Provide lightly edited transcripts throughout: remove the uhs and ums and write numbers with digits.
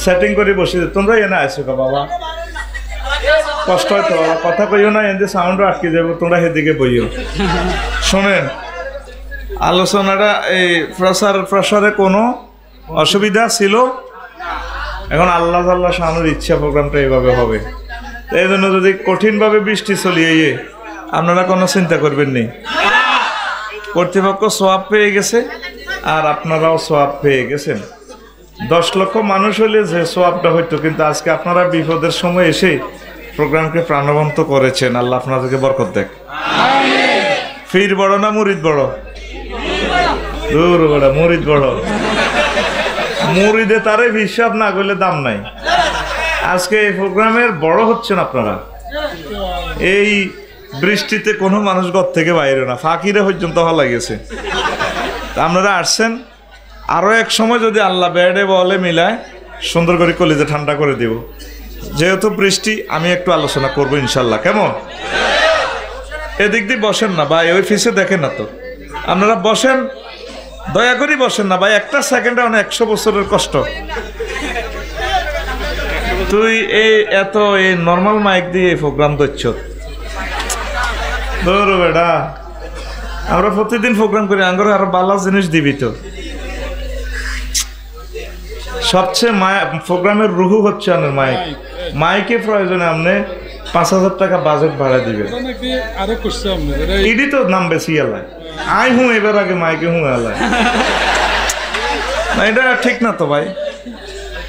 Setting করে বসে তোমরা এনে আসো বাবা, কষ্ট হয়তো বাবা, কথা কইও না, এতে সাউন্ডও আটকে যাবো, তোমরা সেদিকে বইও। শোনেন, আলোচনাটা এই প্রসারে কোনো অসুবিধা ছিল? এখন আল্লাহ শানুর ইচ্ছা প্রোগ্রামটা এইভাবে হবে। এই জন্য যদি কঠিনভাবে বৃষ্টি চলিয়ে আপনারা কোনো চিন্তা করবেন নি, কর্তৃপক্ষ সোয়াব পেয়ে গেছে আর আপনারাও সোয়াব পেয়ে গেছেন। 10 লক্ষ মানুষ হলে যে সোয়াবটা হইতো, কিন্তু আজকে আপনারা বিপদের সময় এসে প্রোগ্রামকে প্রাণবন্ত করেছেন। আল্লাহ আপনাদেরকে বরকত দেখ। ফির বড় না মুরিদ বড়? দূর বড়, মুরিদ বড়। মুরিদে তারে হিসাব না করলে দাম নাই। আজকে এই প্রোগ্রামের বড় হচ্ছেন আপনারা। এই বৃষ্টিতে কোনো মানুষ ঘর থেকে বাইরে না, ফাঁকিরে পর্যন্ত হওয়া গেছে। আপনারা আসছেন, আরও এক সময় যদি আল্লাহ বেড়ে বলে মিলায় সুন্দর করে কলিজে ঠান্ডা করে দেব। যেহেতু বৃষ্টি, আমি একটু আলোচনা করবো ইনশাল্লাহ, কেমন? এদিক দিয়ে বসেন না ভাই, ওই ফিসে দেখেন না তো, আপনারা বসেন, দয়া করে বসেন না ভাই, একটা সেকেন্ডে অনেক 100 বছরের কষ্ট। তুই এত নর্মাল মাইক দিয়ে এই প্রোগ্রাম দিচ্ছ? ধরো বেটা, আমরা প্রতিদিন প্রোগ্রাম করি, আঙ্গুর আরো ভালো জিনিস দিবি তো। সবচেয়ে প্রোগ্রামের রুহু হচ্ছে আপনার মাইক। মাইকে প্রয়োজনে আপনি 5000 টাকা বাজেট ভাড়া দিবেন। ইডি তো নাম বেশি এলায়, আই হুঁ এবার আগে মাইকে হুঁ এলায় না, এটা ঠিক না তো ভাই।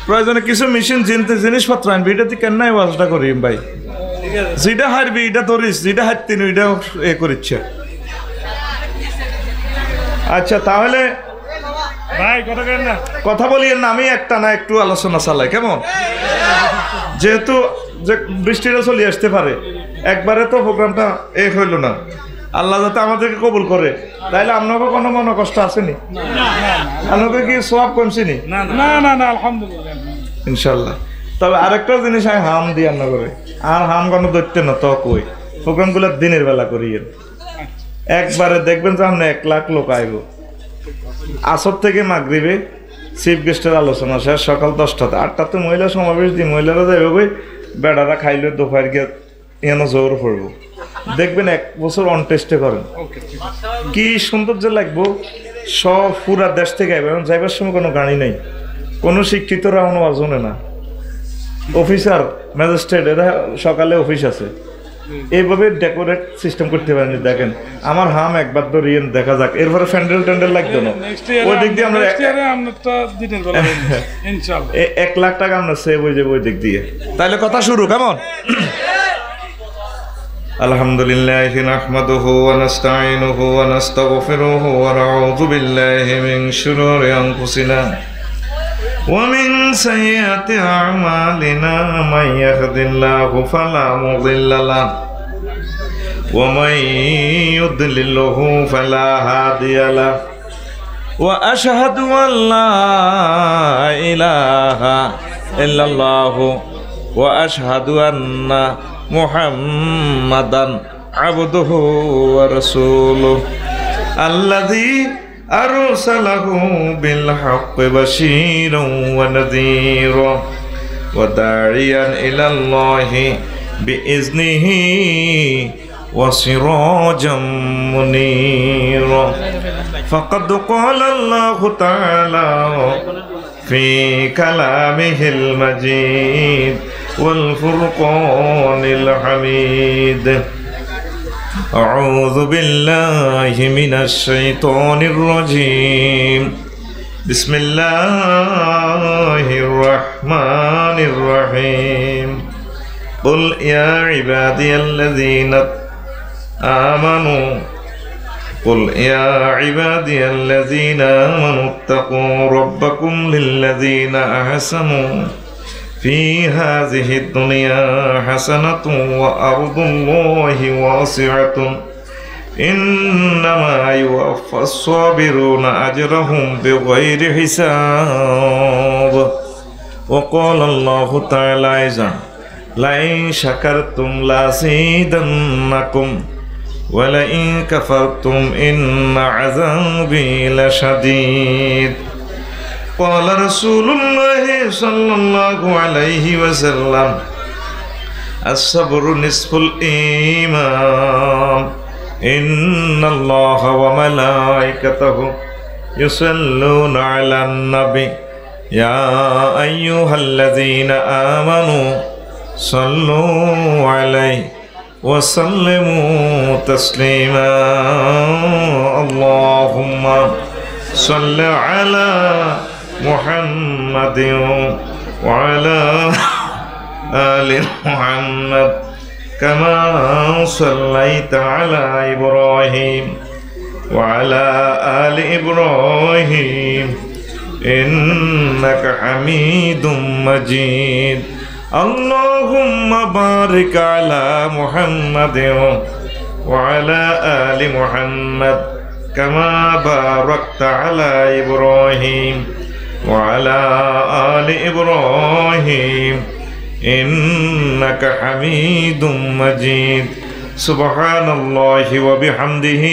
প্রয়োজনে কিছু মেশিন জিনিসপত্র আনবি, এটাতে কেন নাই ওয়াজটা করি ভাই। যেটা হারবি এটা ধরিস, যেটা হারতিন ওইটা করিচ্ছে। আচ্ছা তাহলে ভাই কথা বলিয়েন না, আমি একটা না একটু আলোচনা চালাই, কেমন? যেহেতু যে বৃষ্টিটা চলে আসতে পারে, একবারে তো প্রোগ্রামটা হইল না। আল্লাহ যাতে আমাদেরকে কবুল করে, তাইলে আপনাকে কোনো মনে কষ্ট আসেনি? আপনাকে কি সওয়াব কমছেনি? না আলহামদুলিল্লাহ ইনশাল্লাহ। তবে আরেকটা জিনিস আমি হাম দিয়ে না করে, আর হাম কোনো দৈত্য না তো কই, প্রোগ্রামগুলো দিনের বেলা করিয়েন। একবারে দেখবেন যে আপনি 1 লাখ লোক আইব। আসর থেকে মাগরিবে চিফ গেস্টের আলোচনা শেষ, সকাল 10টাতে। 8টাতে মহিলা সমাবেশ দিই, মহিলারা যাইব বই, বেড়ারা খাইলে দুপুর গিয়ে এন জোর পড়ব। দেখবেন 1 বছর অন টেস্টে করেন, কি সৌন্দর্য লাগবো। সব পুরা দেশ থেকে আইব। এখন যাইবার সময় কোনো গাড়ি নেই, কোনো শিক্ষিতরা কোনো অজনে না, অফিসার ম্যাজিস্ট্রেট এরা সকালে অফিস আছে, এইভাবে ডেকোরেট সিস্টেম করতে পারেন। দেখেন আমার হাম একবার ধরিয়ে দেখা যাক, এরপরে ফ্যান্ডেল ট্যান্ডেল লাগতো না। ওই দিক দিয়ে আমরা 1 লাখ টাকা আমরা সেভ হয়ে যাবো ওই দিক দিয়ে। তাহলে কথা শুরু, কেমন? আলহামদুলিল্লাহি নাহমাদুহু ওয়া নাস্তাঈনুহু ওয়া নাস্তাগফিরুহু ওয়া নাউযু বিল্লাহি মিন শুরুরি আনফুসিনা ওয়া মিন সাইয়্যাতি আ'মালিনা মান ইয়াহদিল্লাহু ফালা মুদিল্লা লাহু ওয়া মান ইউদ্লিলহু ফালা হাদিয়া লাহু ওয়া আশহাদু আন লা ইলাহা ইল্লাল্লাহু ওয়া আশহাদু আন্না মুহাম্মাদান আবদুহু ওয়া রাসূলুহু আল্লাযী আরসালাহু বিল হাক্কি বাশীরান ওয়া নাযীরান ওয়া দাঈয়ান ইলাল্লাহি বিইজনিহি ওয়া সিরাজাম মুনীরা। ফাকাদ ক্বালা আল্লাহু তাআলা ফি কালামিহিল মাজিদ والفرقان الحميد أعوذ بالله من الشيطان الرجيم بسم الله الرحمن الرحيم قل يا عبادي الذين آمنوا اتقوا ربكم للذين أحسنوا في هذه الدنيا حسنة وأرض الله واسعة إنما يوفى الصابرون أجرهم بغير حساب وقال الله تعالى أيضا لئن شكرتم لأزيدنكم ولئن كفرتم إن عذابي لشديد قال رسول الله صلى الله عليه وسلم الصبر نصف الإيمان إن الله وملائكته يصلون على النبي يا أيها الذين آمنوا صلوا عليه وسلموا تسليما اللهم صل على محمد وعلى آل محمد كما صليت على إبراهيم وعلى آل إبراهيم إنك حميد مجيد اللهم بارك على محمد وعلى آل محمد كما باركت على إبراهيم وعلى آل إبراهيم إنك حميد مجيد سبحان الله وبحمده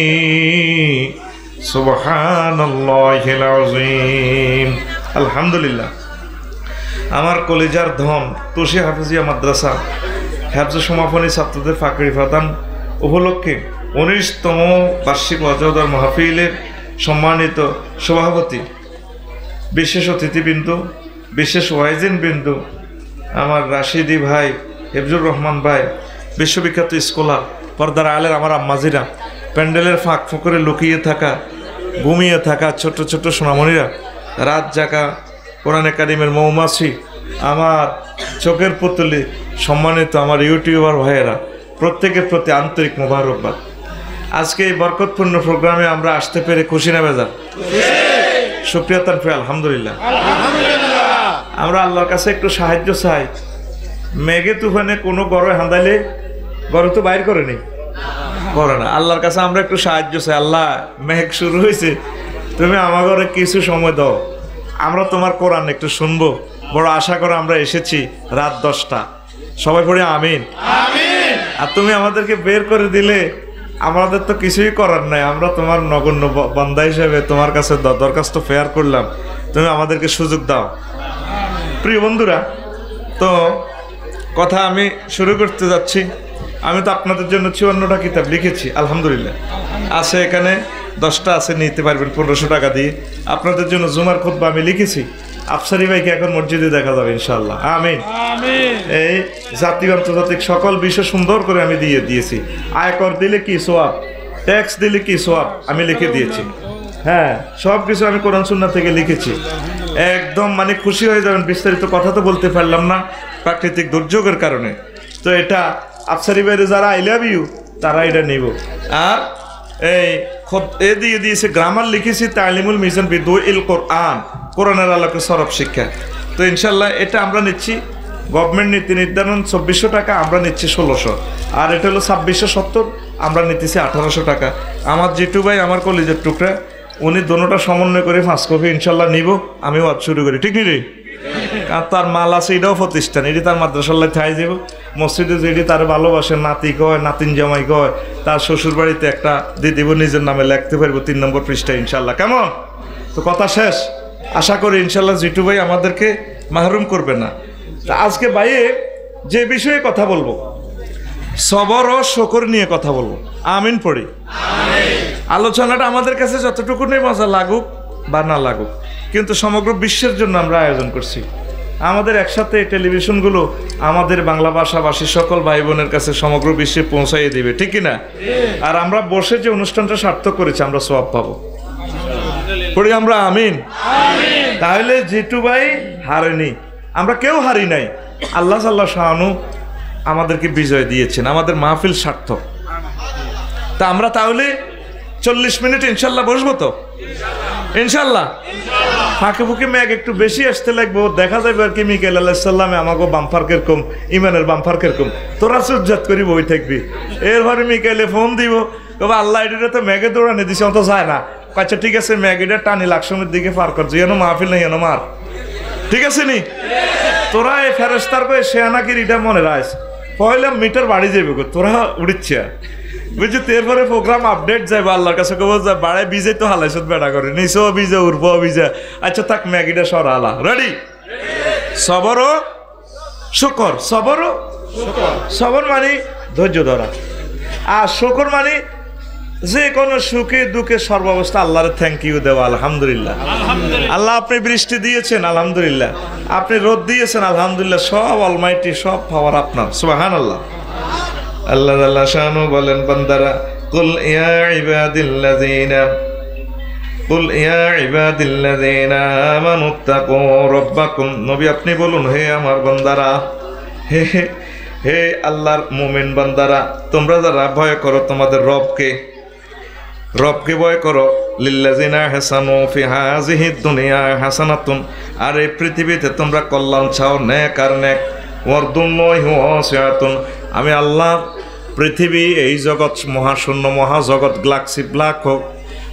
سبحان الله العظيم الحمد لله আমার কলেজার ধন তুষি হাফিজিয়া মাদ্রাসা হেফজ সমাপনী ছাত্রদের ফাকরি প্রদান উপলক্ষে 19তম বার্ষিক ওয়াজদার মাহফিলের সম্মানিত সভাপতি, বিশেষ অতিথিবৃন্দ, বিশেষ ওয়াইজিনবৃন্দ, আমার রাশিদি ভাই, হেফজুর রহমান ভাই, বিশ্ববিখ্যাত স্কলার, পর্দার আলের আমার আম্মাজিরা, প্যান্ডেলের ফাঁক ফোকরে লুকিয়ে থাকা, ঘুমিয়ে থাকা ছোট ছোট সোনামণিরা, রাত জাগা কোরআনে কারিমের মৌমাছি, আমার চোখের পুতুলি, সম্মানিত আমার ইউটিউবার ভাইয়েরা, প্রত্যেকের প্রতি আন্তরিক মোবারকবাদ। আজকে এই বরকতপূর্ণ প্রোগ্রামে আমরা আসতে পেরে খুশি না বেজার? শুকরিয়া তানফির আলহামদুলিল্লাহ। আমরা আল্লাহর কাছে একটু সাহায্য চাই। মেঘে তুফানে কোনো গড়ে হাঁদাইলে গড়ে তো বাইর করেনি, করে না। আল্লাহর কাছে আমরা একটু সাহায্য চাই। আল্লাহ, মেঘ শুরু হয়েছে, তুমি আমার ঘরে কিছু সময় দাও, আমরা তোমার কোরআন একটু শুনবো। বড় আশা করে আমরা এসেছি রাত 10টা, সবাই পড়ে আমিন। আর তুমি আমাদেরকে বের করে দিলে আমাদের তো কিছুই করার নাই, আমরা তোমার নগণ্য বান্দা হিসেবে তোমার কাছে দরখাস্ত ফেয়ার করলাম, তুমি আমাদেরকে সুযোগ দাও। প্রিয় বন্ধুরা, তো কথা আমি শুরু করতে যাচ্ছি। আমি তো আপনাদের জন্য 54টা কিতাব লিখেছি আলহামদুলিল্লাহ। আছে এখানে 10টা আছে, নিতে পারবেন 1500 টাকা দিয়ে। আপনাদের জন্য জুমার খুতবা আমি লিখেছি। আফসারি ভাইকে এখন মসজিদে দেখা যাবে ইনশাআল্লাহ, আমিন। এই জাতীয় আন্তর্জাতিক সকল বিষয় সুন্দর করে আমি দিয়েছি। আয়কর দিলে কি সোয়াব, ট্যাক্স দিলে কি সোয়াব আমি লিখে দিয়েছি। হ্যাঁ, সব কিছু আমি কোরআন সুন্নাহ থেকে লিখেছি। একদম মানে খুশি হয়ে যাবেন। বিস্তারিত কথা তো বলতে পারলাম না প্রাকৃতিক দুর্যোগের কারণে। তো এটা আফসারি ভাইরে যারা আই লাভ ইউ তারা এটা নিব। আর এ দিয়ে দিয়েছে গ্রামার লিখেছি, তালিমুল মিজান বিদুইল কোরআন, কোরআনের আলোকে সরব শিক্ষা। তো ইনশাল্লাহ এটা আমরা নিচ্ছি, গভর্নমেন্ট নীতি নির্ধারণ 2400 টাকা, আমরা নিচ্ছি 1600। আর এটা হলো 2670, আমরা নিতেছি 1800 টাকা। আমার জিটু ভাই, আমার কলেজের টুকরা, উনি দোনোটা সমন্বয় করে 5 কপি ইনশাল্লাহ নিব। আমি ওয়াজ শুরু করি, ঠিক নি রে? আর তার মাল আছে, এটাও প্রতিষ্ঠান, এটি তার মাদ্রাসাল্লাহ ঠাই যাব। মসজিদে যেটি তার ভালোবাসে, নাতি কয়, নাতিন জামাই কয়, তার শ্বশুর বাড়িতে একটা দিয়ে দিব, নিজের নামে লিখতে পারবো 3 নম্বর পৃষ্ঠা ইনশাল্লাহ। কেমন? তো কথা শেষ। আশা করি ইনশাল্লাহ জিটু ভাই আমাদেরকে মাহরুম করবে না। তা আজকে ভাইয়ে যে বিষয়ে কথা বলবো, সবর ও শকর নিয়ে কথা বলবো। আমিন পড়ি। আলোচনাটা আমাদের কাছে যতটুকু নেই মজা লাগুক বা না লাগুক, কিন্তু সমগ্র বিশ্বের জন্য আমরা আয়োজন করছি। আমাদের একসাথে টেলিভিশনগুলো আমাদের বাংলা ভাষাভাষী সকল ভাই বোনের কাছে সমগ্র বিশ্বে পৌঁছাইয়ে দিবে, ঠিক কিনা? আর আমরা বসে যে অনুষ্ঠানটা সার্থক করেছি, আমরা সওয়াব পাবো। পড়ি আমরা আমিন। তাহলে জিটু ভাই হারেনি, আমরা কেউ হারি নাই। আল্লাহ সাল্লাহ শাহানু আমাদেরকে বিজয় দিয়েছেন, আমাদের মাহফিল সার্থক। তা আমরা তাহলে 40 মিনিট ইনশাল্লাহ বসবো তো? ইনশাল্লাহ। ফাঁকে ফুঁকে মেঘ একটু বেশি আসতে লাগবো, দেখা যাবে আর কি। মিকাইল আলাইহিস সালামে আমাকে বাম্পার কিরকম, ইমানের বাম্পার কিরকম, তোরা সুজ্জাত করি বই থাকবি। এরপরে মিকাইলে ফোন দিব, তবে আল্লাহ এটা তো মেঘে দৌড়ানি দিছে, অত যায় না। আচ্ছা ঠিক আছে, মেঘ এটা টানি লাকসমের দিকে পার করছে, যেন মাহফিল নেই যেন মার, ঠিক আছে নি? তোরা এই ফেরেস্তার কয়ে সে নাকি এটা মনে রাখ, পয়লা মিটার বাড়ি যাবে গো, তোরা উড়িচ্ছে। বুঝছি এরপরে প্রোগ্রাম আপডেট যাইব আল্লাহর কাছে কব বাড়ায় বিজে তো হালাইছত বেড়া করে নিচ বিজে উর্ব বিজে আচ্ছা থাক ম্যাগিটা সরা আলা রেডি সবরও শুকর সবরও সবর মানে ধৈর্য ধরা আর শুকর মানে যে কোনো সুখে দুঃখে সর্বাবস্থা আল্লাহর থ্যাংক ইউ দেওয়া আলহামদুলিল্লাহ আল্লাহ আপনি বৃষ্টি দিয়েছেন আলহামদুলিল্লাহ আপনি রোদ দিয়েছেন আলহামদুলিল্লাহ সব অলমাইটি সব পাওয়ার আপনার সুবহানাল্লাহ আল্লাহ আল্লাহ শানু বলেন বান্দারা কুল ইয়া ইবাদিল্লাযিনা আমানু তাকু রাব্বাকুম নবী আপনি বলুন হে আমার বান্দারা হে হে আল্লাহর মুমিন বান্দারা তোমরা যারা ভয় করো তোমাদের রবকে ভয় করো লিল্লাযিনা হাসানু ফি হাযিহিদ দুনিয়া হাসানাতুন আর এই পৃথিবীতে তোমরা কল্যাণ চাও নেক আর নেক ওয়ারদুল্লাহি ওয়াসিআতুন আমি আল্লাহ পৃথিবী এই জগৎ মহাশূন্য মহাজগৎ গ্যালাক্সি ব্ল্যাক হোক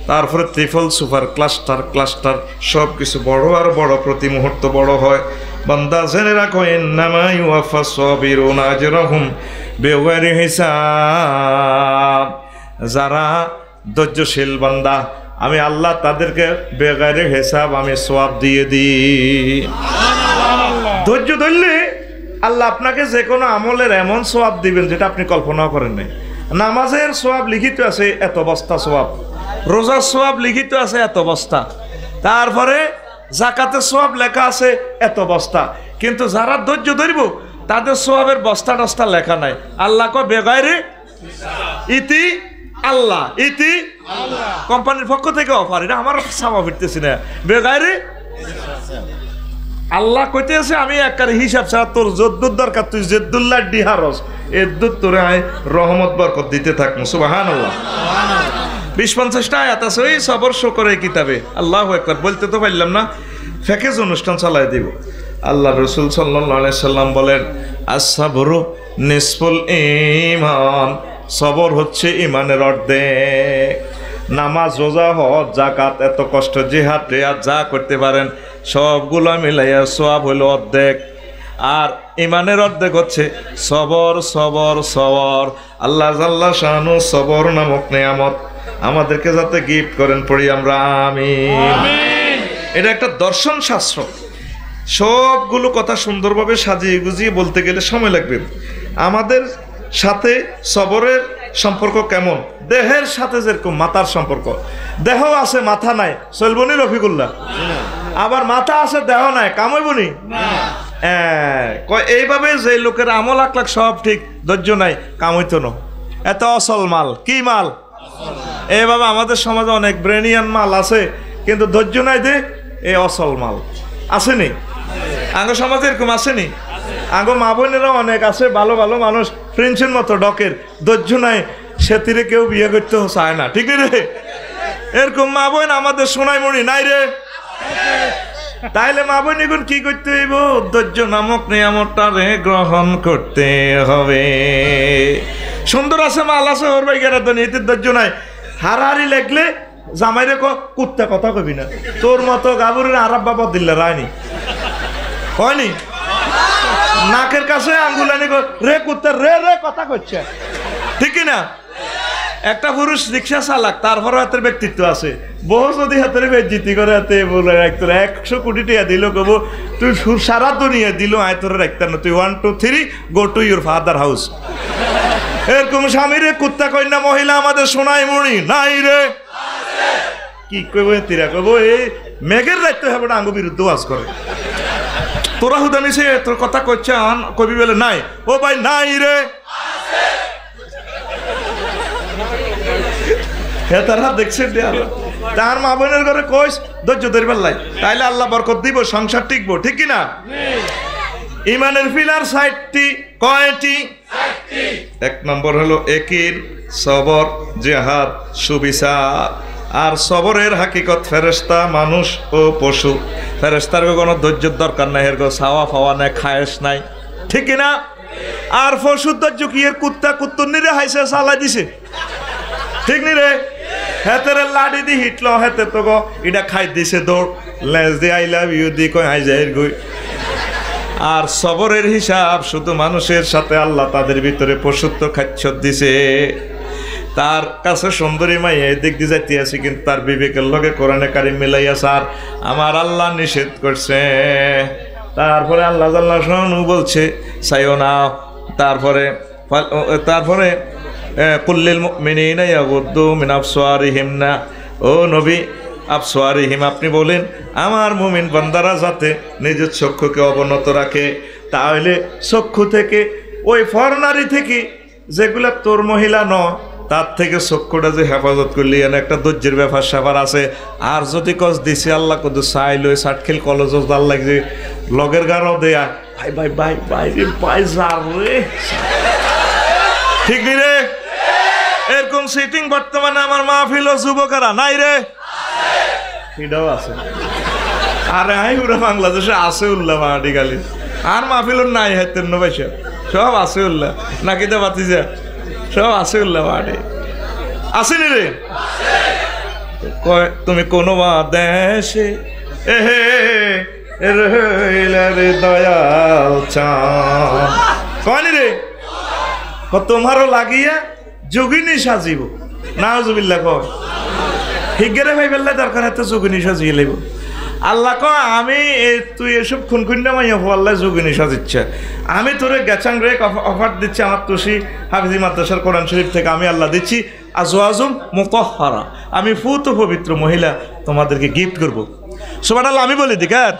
তারপরে ত্রিফল সুপার ক্লাস্টার সব কিছু বড় আর বড় প্রতি মুহূর্ত বড় হয় বান্দা জেনে রাখো ইন্নামা ইউওয়াফাস সাবিরুনা আজরাহুম বিগাইরি হিসাব যারা ধৈর্যশীল বান্দা আমি আল্লাহ তাদেরকে বেগাইরে হিসাব আমি সওয়াব দিয়ে দিই ধৈর্য ধরলে আল্লাহ আপনাকে যে কোনো আমলের এমন সওয়াব দিবেন যেটা আপনি কল্পনাও করেন নাই নামাজের সওয়াব লিখিত আছে এত বস্তা সওয়াব রোজার সওয়াব লিখিত আছে এত বস্তা তারপরে যাকাতের সওয়াব লেখা আছে এত বস্তা কিন্তু যারা ধৈর্য ধরব তাদের সওয়াবের বস্তা টস্তা লেখা নাই আল্লাহ কয় বেগাইরে ইতি আল্লাহ ইতি আল্লাহ কোম্পানির পক্ষ থেকে অফার এটা আমার সামা ফিরতেছি না বেগাইরে আল্লাহ কইতেছে আমি একবারে হিসাব ছাড়া তোর যদ্দুর দরকার তুই জেদ্দুল্লাহ ডিহারস এদ্দুর তোরে আয় রহমত বরকত দিতে থাকবো সুবহানাল্লাহ 20-50টা আয়াত আছে ওই সবর শুকরের কিতাবে আল্লাহু আকবার বলতে তো পারলাম না ফেকেজ অনুষ্ঠান চালাই দিব আল্লাহ রাসূল সাল্লাল্লাহু আলাইহি সাল্লাম বলেন আস-সাবরু নিসফুল ঈমান সবর হচ্ছে ঈমানের অর্ধেক নামাজ রোজা হজ যাকাত এত কষ্ট জিহাদ রিয়াদ যা করতে পারেন সবগুলো মিলাইয়া সওয়াব হলো অর্ধেক আর ঈমানের অর্ধেক হচ্ছে সবর সবর সবর আল্লাহ জাল্লা শানু সবর নামক নিয়ামত আমাদেরকে যাতে গিফট করেন পড়ি আমরা আমিন এটা একটা দর্শন শাস্ত্র সবগুলো কথা সুন্দরভাবে সাজিয়ে গুজিয়ে বলতে গেলে সময় লাগবে আমাদের সাথে সবরের সম্পর্ক কেমন দেহের সাথে যেরকম মাথার সম্পর্ক দেহ আছে মাথা নাই চলবনি রফিকুল্লাহ আবার মাথা আছে দেহ নাই কামাইবনি এইভাবে যে লোকের আমল আখলাক সব ঠিক ধৈর্য নাই কামাইতো না এত অসল মাল কি মাল এইভাবে আমাদের সমাজে অনেক ব্রেনিয়ান মাল আছে কিন্তু ধৈর্য নাই দে এই অসল মাল আসেনি আগে সমাজে এরকম আসেনি আগে মা বোনেরা অনেক আছে ভালো ভালো মানুষ প্রিন্সের মতো ডকের ধৈর্য নাই সে তীরে কেউ বিয়ে করতে চায় না ঠিক রে এরকম মা বোন আমাদের সোনাইমণি নাই রে তাইলে মা বোন এখন কি করতে হইব ধৈর্য নামক নিয়ামতটা রে গ্রহণ করতে হবে সুন্দর আছে মাল আছে ওর ভাই গেরা তো নিতে ধৈর্য নাই হারাহারি লেগলে জামাইরে কুত্তা কথা কবি না তোর মতো গাবুরের আরাব বাবা দিল্লা রায়নি হয়নি নাকের কাছে আঙ্গুলানি রে কুত্তা রে রে কথা করছে ঠিক না একটা পুরুষ রিক্সা চালাক তারপরে হাতের ব্যক্তিত্ব আছে বহু যদি হাতের বেজ্জিতি করে হাতে বলে রাখতো 100 কোটি টাকা দিল কব তুই সারা দুনিয়া দিল আয় তোরে রাখতে না তুই 1 2 3 go to your father house এরকম স্বামীরে কুত্তা কন্যা মহিলা আমাদের সোনাইমণি নাই রে কি কইব তিরা কব এই মেঘের দায়িত্ব হবে না আঙ্গ বিরুদ্ধে ওয়াজ করে তোরা হুদানি সে তোর কথা কইছে কবি বলে নাই ও ভাই নাই রে হ্যাঁ তারা দেখছে তার মা বোনের ঘরে কইস ধৈর্য ধরবার লাই তাইলে আল্লাহ বরকত দিব সংসার টিকবো ঠিক কিনা ইমানের পিলার 60টি কয়টি 1 নম্বর হলো একিন সবর জিহাদ সুবিচার আর সবরের হাকিকত ফেরেশতা মানুষ ও পশু ফেরেশতার কোনো ধৈর্যের দরকার নাই এর ছাওয়া ফাওয়া নাই খায়েশ নাই ঠিক কিনা আর পশু ধৈর্য কি এর কুত্তা কুত্তুনিরে হাইছে চালাই দিছে ঠিক নি রে হেতের লাডি দি হিটলো হেতে তো গো এটা খাই দিছে দৌড় লেজ দি আই লাভ ইউ দি কই হাই যায় গই আর সবরের হিসাব শুধু মানুষের সাথে আল্লাহ তাদের ভিতরে পশুত্ব খাচ্ছ দিছে তার কাছে সুন্দরী মাইয়া এদিক দিয়ে যাইতে আছি, কিন্তু তার বিবেকের লগে কোরআনে কারিম মিলাইয়া স্যার আমার আল্লাহ নিষেধ করছে। তারপরে আল্লাহ জাল্লাহ শানহু বলছে চাইও না। তারপরে কুল্লিল মুমিনিনা ইয়াগুদ্দু মিন আবসারিহিম, না ও নবী আবসারিহিম আপনি বলেন আমার মুমিন বান্দারা যাতে নিজের চক্ষুকে অবনত রাখে। তাহলে চক্ষু থেকে ওই ফরনারি থেকে যেগুলা তোর মহিলা নয় তার থেকে চক্ষুটা যে হেফাজত করলি এনে একটা ধৈর্যের ব্যাপার স্যাপার আছে। আর যদি কস দিছে আল্লাহ কত চাইল সাটখিল কলেজ দাল লাগছে লগের গাড়াও দেয়া ভাই ভাই ভাই ভাই রে ভাই যার রে, ঠিক নি রে? এরকম সিটিং বর্তমানে আমার মাহফিল ও যুবকেরা নাই রে, এটাও আছে। আরে আই পুরো বাংলাদেশে আছে উল্লাহ মাহাটি গালি, আর মাহফিল নাই হাতের নবাইসা সব আছে উল্লাহ, নাকি তো বাতিজা সব আছে উল্লাহ মাহাটি আসেনি রে? তুমি কোনো দেশে এহে রে দয়াল চাঁদ কয়নি রে, তোমারও লাগিয়া যোগিনী সাজিব নাউজুবিল্লাহ কয় হিগেরে ভাই বেল্লা দরকার এত যোগিনী সাজিয়ে লইব। আল্লাহ কয় আমি তুই এসব খুনখুন্ডা মাইয়া আল্লাহ যোগিনী সাজিচ্ছে, আমি তোরে গেচাং রে অফার দিচ্ছি আমার তুষি হাফিজি মাদ্রাসার কোরআন শরীফ থেকে আমি আল্লাহ দিচ্ছি আজওয়াজুম মুতাহহারা, আমি ফুত পবিত্র মহিলা তোমাদেরকে গিফট করবো। সুবহানাল্লাহ আমি বলি দিকার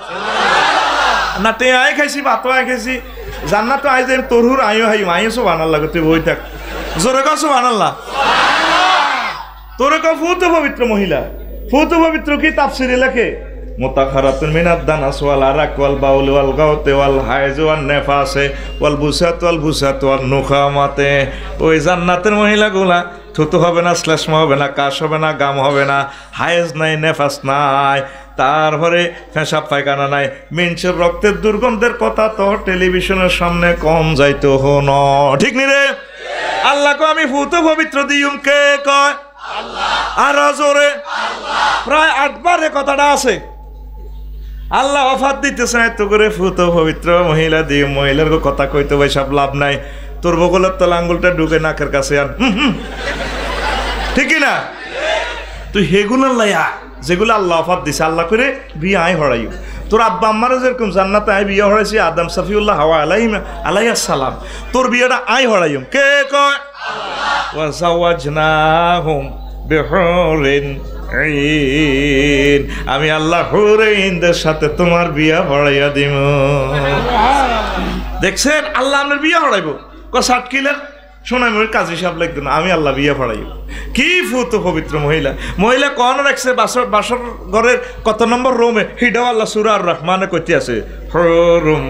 না তে আয় খাইছি ভাত আয় খাইছি জান্নাত আই যাই তরুর আইও হাই আইও সুবহানাল্লাহ তুই বই থাক জোরে কও সুবহানাল্লাহ। তোরে কও ফুত পবিত্র মহিলা, ফুত পবিত্র কি তাফসিরে লেখে মুতাখারাতুন মিনাদ দানাস ওয়াল আরাক ওয়াল বাউল ওয়াল গাওতে ওয়াল হায়জ ওয়াল নেফাসে ওয়াল বুসাত ওয়াল নুখামাতে। ওই জান্নাতের মহিলাগুলা থুতু হবে না, শ্লেষ্মা হবে না, কাশ হবে না, গাম হবে না, হায়েজ নাই, নেফাস নাই, তারপরে পেশাব পায়খানা নাই, মিনসের রক্তের দুর্গন্ধের কথা তো টেলিভিশনের সামনে কম যাইতো হন, ঠিক নি রে? আল্লাহ কো আমি ফুত পবিত্র দিউম, কে কয়? আল্লাহ। আর জোরে প্রায় 8 বার কথাটা আছে। আল্লাহ অফার দিতেছে এত করে ফুত পবিত্র মহিলা দিয়ে, মহিলার কথা কইতে ভাই সব লাভ নাই, তোর বগলের তলা আঙ্গুলটা ঢুকে নাকের কাছে আন, ঠিক না? তুই হেগুলার লাইয়া যেগুলো আল্লাহ অফার দিছে আল্লাহ করে বিয়ে আয় হরাইও। তোর আব্বা আম্মারও যেরকম জান্নাতে আয় বিয়ে হরাইছি আদম সাফিউল্লাহ হাওয়া আলাইহিস সালাম, তোর বিয়েটা আয় হরাইম, কে কয়? ওয়া যাওয়াজনাহুম বিহুরিন আইন, আমি আল্লাহ হুরাইনদের সাথে তোমার বিয়া হরাইয়া দিব। দেখছেন আল্লাহ আপনার বিয়া হরাইব সাটকিলের সোনামুড়ির কাজী সাহেব লাগতো না, আমি আল্লাহ বিয়া হরাইব। কি ফুত পবিত্র মহিলা, মহিলা কন রাখছে বাসর ঘরের কত নম্বর রুমে, হিডাও আল্লাহ সূরা আর রহমানে কইতে আছে হুরুম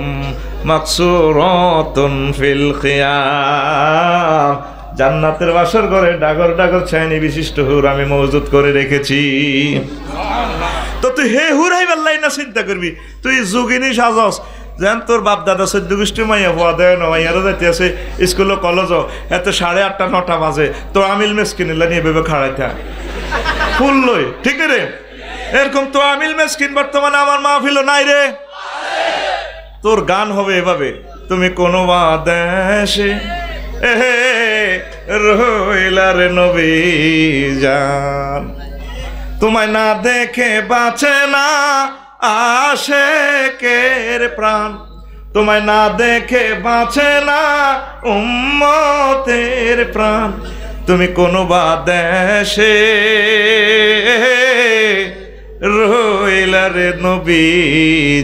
মাকসুরাতুন ফিল খিয়াম, জান্নাতের বাসর ঘরে ডাগর ডাগর ছায়নি বিশিষ্ট হুর আমি মজুদ করে রেখেছি। তো তুই হে হুরাই বেল্লাই না চিন্তা করবি, তুই যোগিনী সাজস যেন তোর বাপ দাদা 14 গোষ্ঠী মাইয়া হওয়া দেয় না, মাইয়ারও যাইতে আছে স্কুলে কলেজ এত 8:30 9টা বাজে, তো আমিল মেসকিনিলা নিয়ে ভেবে খাড়াই থাক ফুল লই, ঠিক রে? এরকম তো আমিল মেসকিন বর্তমানে আমার মাহফিল নাই রে। তোর গান হবে এভাবে, তুমি কোনো দেশে এহে রইলা রে নবী জান, তোমায় না দেখে বাঁচে না আশেকের প্রাণ, তোমায় না দেখে বাঁচে না উম্মতের প্রাণ, তুমি কোনো দেশে রইলা রে নবী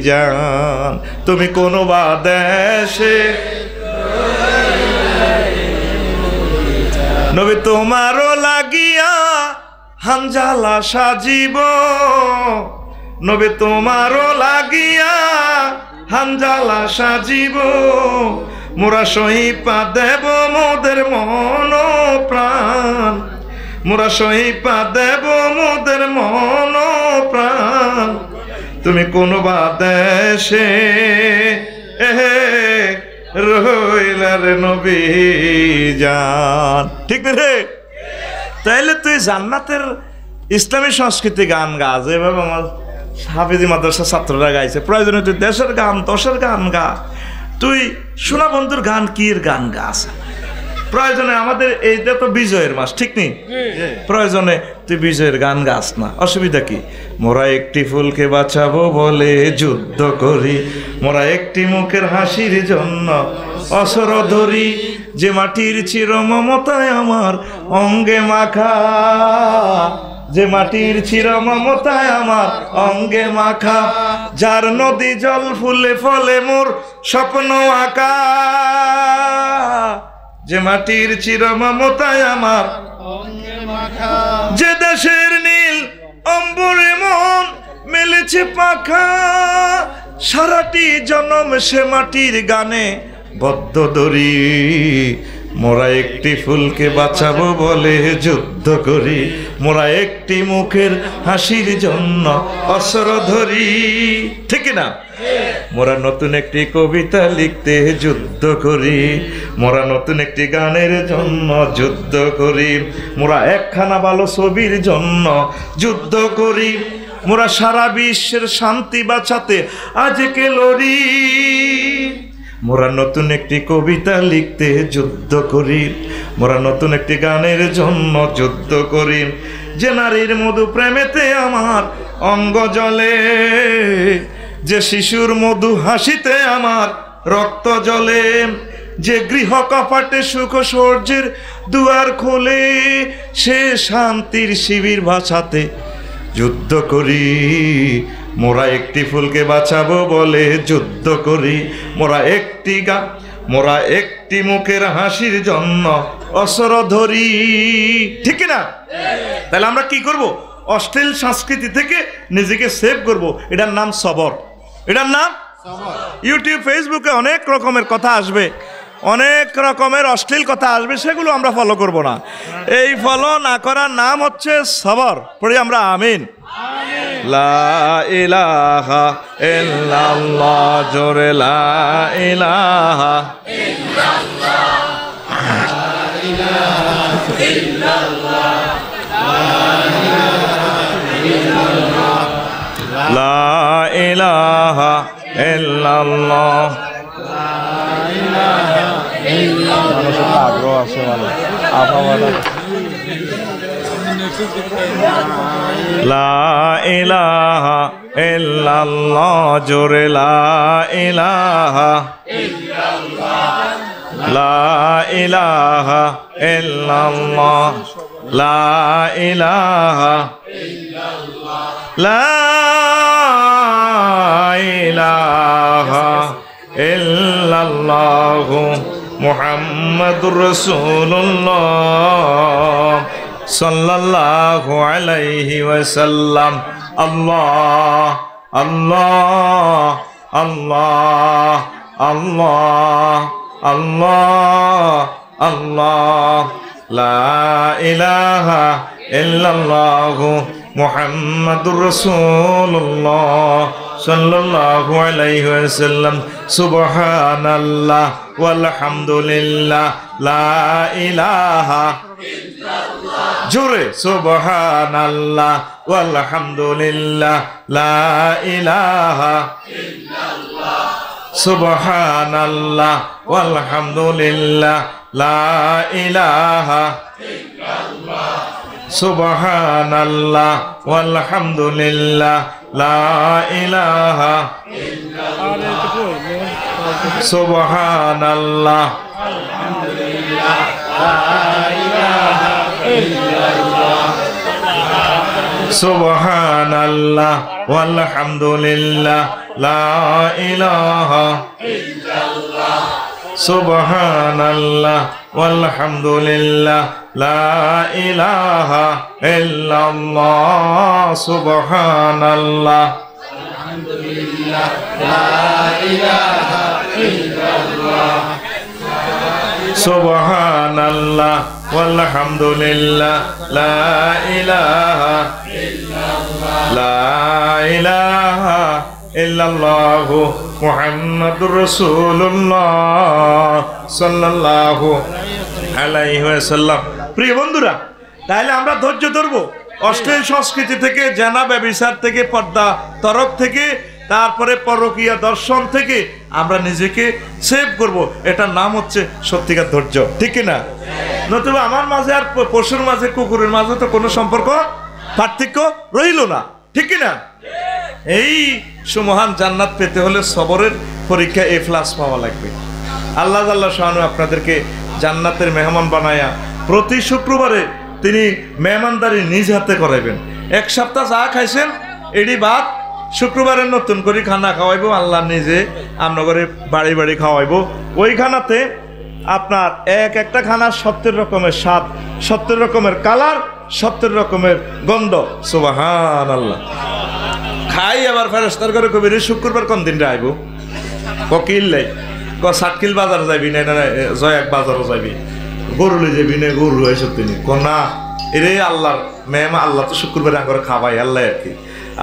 জান, তুমি কোনো দেশে নবী তোমারও লাগিয়া হানজালা সাজিব, নবী তোমারও লাগিয়া হানজালা সাজিব, মোরা সহিপা দেব মোদের মন প্রাণ, মোরা সহিপা দেব মোদের মন প্রাণ, তুমি কোনো দেশে এহে রইলা রে নবী জান, ঠিক না রে? তাইলে তুই জান্নাতের ইসলামী সংস্কৃতি গান গা, যেভাবে আমার হাফিজি মাদ্রাসার ছাত্ররা গাইছে, প্রয়োজনে তুই দেশের গান দশের গান গা, তুই সোনা বন্ধুর গান কির গান গা আছে, প্রয়োজনে আমাদের এইটা তো বিজয়ের মাস, ঠিক নেই? প্রয়োজনে তুই বিজয়ের গান গাস না, অসুবিধা কি? মোরা একটি ফুলকে বাঁচাবো বলে যুদ্ধ করি, মোরা একটি মুখের হাসির জন্য অসর ধরি, যে মাটির চির মমতায় আমার অঙ্গে মাখা, যে মাটির চির মমতায় আমার অঙ্গে মাখা, যার নদী জল ফুলে ফলে মোর স্বপ্ন আঁকা, যে মাটির চির মমতায় আমার অঙ্গে মাখা, যে দেশের নীল অম্বরে মন মেলেছে পাখা, সারাটি জনম সে মাটির গানে বদ্ধ দড়ি, মোরা একটি ফুলকে বাঁচাবো বলে যুদ্ধ করি, মোরা একটি মুখের হাসির জন্য অস্ত্র ধরি, ঠিক না? মোরা নতুন একটি কবিতা লিখতে যুদ্ধ করি, মোরা নতুন একটি গানের জন্য যুদ্ধ করি, মোরা একখানা ভালো ছবির জন্য যুদ্ধ করি, মোরা সারা বিশ্বের শান্তি বাঁচাতে আজকে লড়ি, মোরা নতুন একটি কবিতা লিখতে যুদ্ধ করি, মোরা নতুন একটি গানের জন্য যুদ্ধ করি, যে নারীর মধু প্রেমেতে আমার অঙ্গ জ্বলে, যে শিশুর মধু হাসিতে আমার রক্ত জ্বলে, যে গৃহ কপাটে সুখ সৌর্যের দুয়ার খোলে, সে শান্তির শিবির বাঁচাতে যুদ্ধ করি, মোরা একটি ফুলকে বাঁচাবো বলে যুদ্ধ করি, মোরা একটি মুখের হাসির জন্য অস্ত্র ধরি, ঠিক না? তাহলে আমরা কি করব? অশ্লীল সংস্কৃতি থেকে নিজেকে সেভ করব, এটার নাম সবর, এটার নাম ইউটিউব ফেসবুকে অনেক রকমের কথা আসবে, অনেক রকমের অশ্লীল কথা আসবে, সেগুলো আমরা ফলো করব না। এই ফলো না করার নাম হচ্ছে সবর। পড়ি আমরা আমিন। লা ইলাহা ইল্লাল্লাহ, জোরে লা ইলাহা ইল্লাল্লাহ, লা ইলাহা ইল্লাল্লাহ, লা ইলাহা ইল্লাল্লাহ, মানুষের আগ্রহ আছে মানে আবহাওয়া। লা ইলাহা ইল্লাল্লাহ, জোরে লা ইলাহা ইল্লাল্লাহ, লা ইলাহা ইল্লাল্লাহ, লা ইলাহা ইল্লাল্লাহ, লা ইলাহা ইল্লাল্লাহ, মুহাম্মাদুর রাসূলুল্লাহ সাল্লাল্লাহু আলাইহি ওয়াসাল্লাম। আল্লাহ আল্লাহ আল্লাহ আল্লাহ আল্লাহ আল্লাহ, লা ইলাহা ইল্লাল্লাহ, মুহাম্মাদুর রাসূলুল্লাহ সাল্লাল্লাহু আলাইহি ওয়াসাল্লাম। সুবহানাল্লাহ ওয়ালহামদুলিল্লাহ, লা ইলাহা ইল্লাল্লাহ, জোরে সুবহানাল্লাহ ওয়ালহামদুলিল্লাহ, লা ইলাহা ইল্লাল্লাহ, সুবহানাল্লাহ ওয়ালহামদুলিল্লাহ, লা ইলাহা ইল্লাল্লাহ, সুবহানাল্লাহ ওয়ালহামদুলিল্লাহ, লা ইলাহা ইল্লাল্লাহ, সুবহানাল্লাহ আলহামদুলিল্লাহ, লা ইলাহা ইল্লাল্লাহ, সুবহানাল্লাহ ওয়ালহামদুলিল্লাহ, লা ইলাহা ইল্লাল্লাহ, সুবহানাল্লাহ ওয়ালহামদুলিল্লাহ, লা ইলাহা ইল্লাল্লাহ, সুবহানাল্লাহ আলহামদুলিল্লাহ, লা ইলাহা ইল্লাল্লাহ, সুবহানাল্লাহ ওয়ালহামদুলিল্লাহ, লা ইলাহা ইল্লাল্লাহ, লা ইলাহা ইল্লাল্লাহ, মুহাম্মাদুর রাসূলুল্লাহ সাল্লাল্লাহু আলাইহি ওয়াসাল্লাম। প্রিয় বন্ধুরা, তাহলে আমরা ধৈর্য ধরবো অশ্লীল সংস্কৃতি থেকে, জেনা ব্যভিচার থেকে, পর্দা তরক থেকে, তারপরে পরকীয়া দর্শন থেকে আমরা নিজেকে সেভ করব, এটার নাম হচ্ছে সত্যিকার ধৈর্য, ঠিক কিনা? নতুবা আমার মাঝে আর পশুর মাঝে, কুকুরের মাঝে তো কোনো সম্পর্ক পার্থক্য রইল না, ঠিক কিনা? এই সুমহান জান্নাত পেতে হলে সবরের পরীক্ষা A+ পাওয়া লাগবে। আল্লাহ শানু আপনাদেরকে জান্নাতের মেহমান বানায়া প্রতি শুক্রবারে তিনি মেহমানদারি নিজ হাতে করাইবেন। এক সপ্তাহ যা খাইছেন এডি বাদ শুক্রবারে নতুন করে খানা খাওয়াইবো, আল্লাহ নিজে আপনার বাড়ি বাড়ি খাওয়াইবো। ওই খানাতে আপনার একটা খানার 70 রকমের স্বাদ, 70 রকমের কালার, 70 রকমের গন্ধ। সুবহানাল্লাহ। খাই আবার ফেরেশতার করে কবি রে শুক্রবার কোন দিন রে আইবো? ককিল লাই সাতকিল বাজার যাবি না, জয়াক বাজারও যাবি, গরু লই যাবি না, গরু এসব তিনি না এরে আল্লাহর মেহমান। আল্লাহ তো শুক্রবারে আঙ্গরে খাওয়াই আল্লাহ আর কি।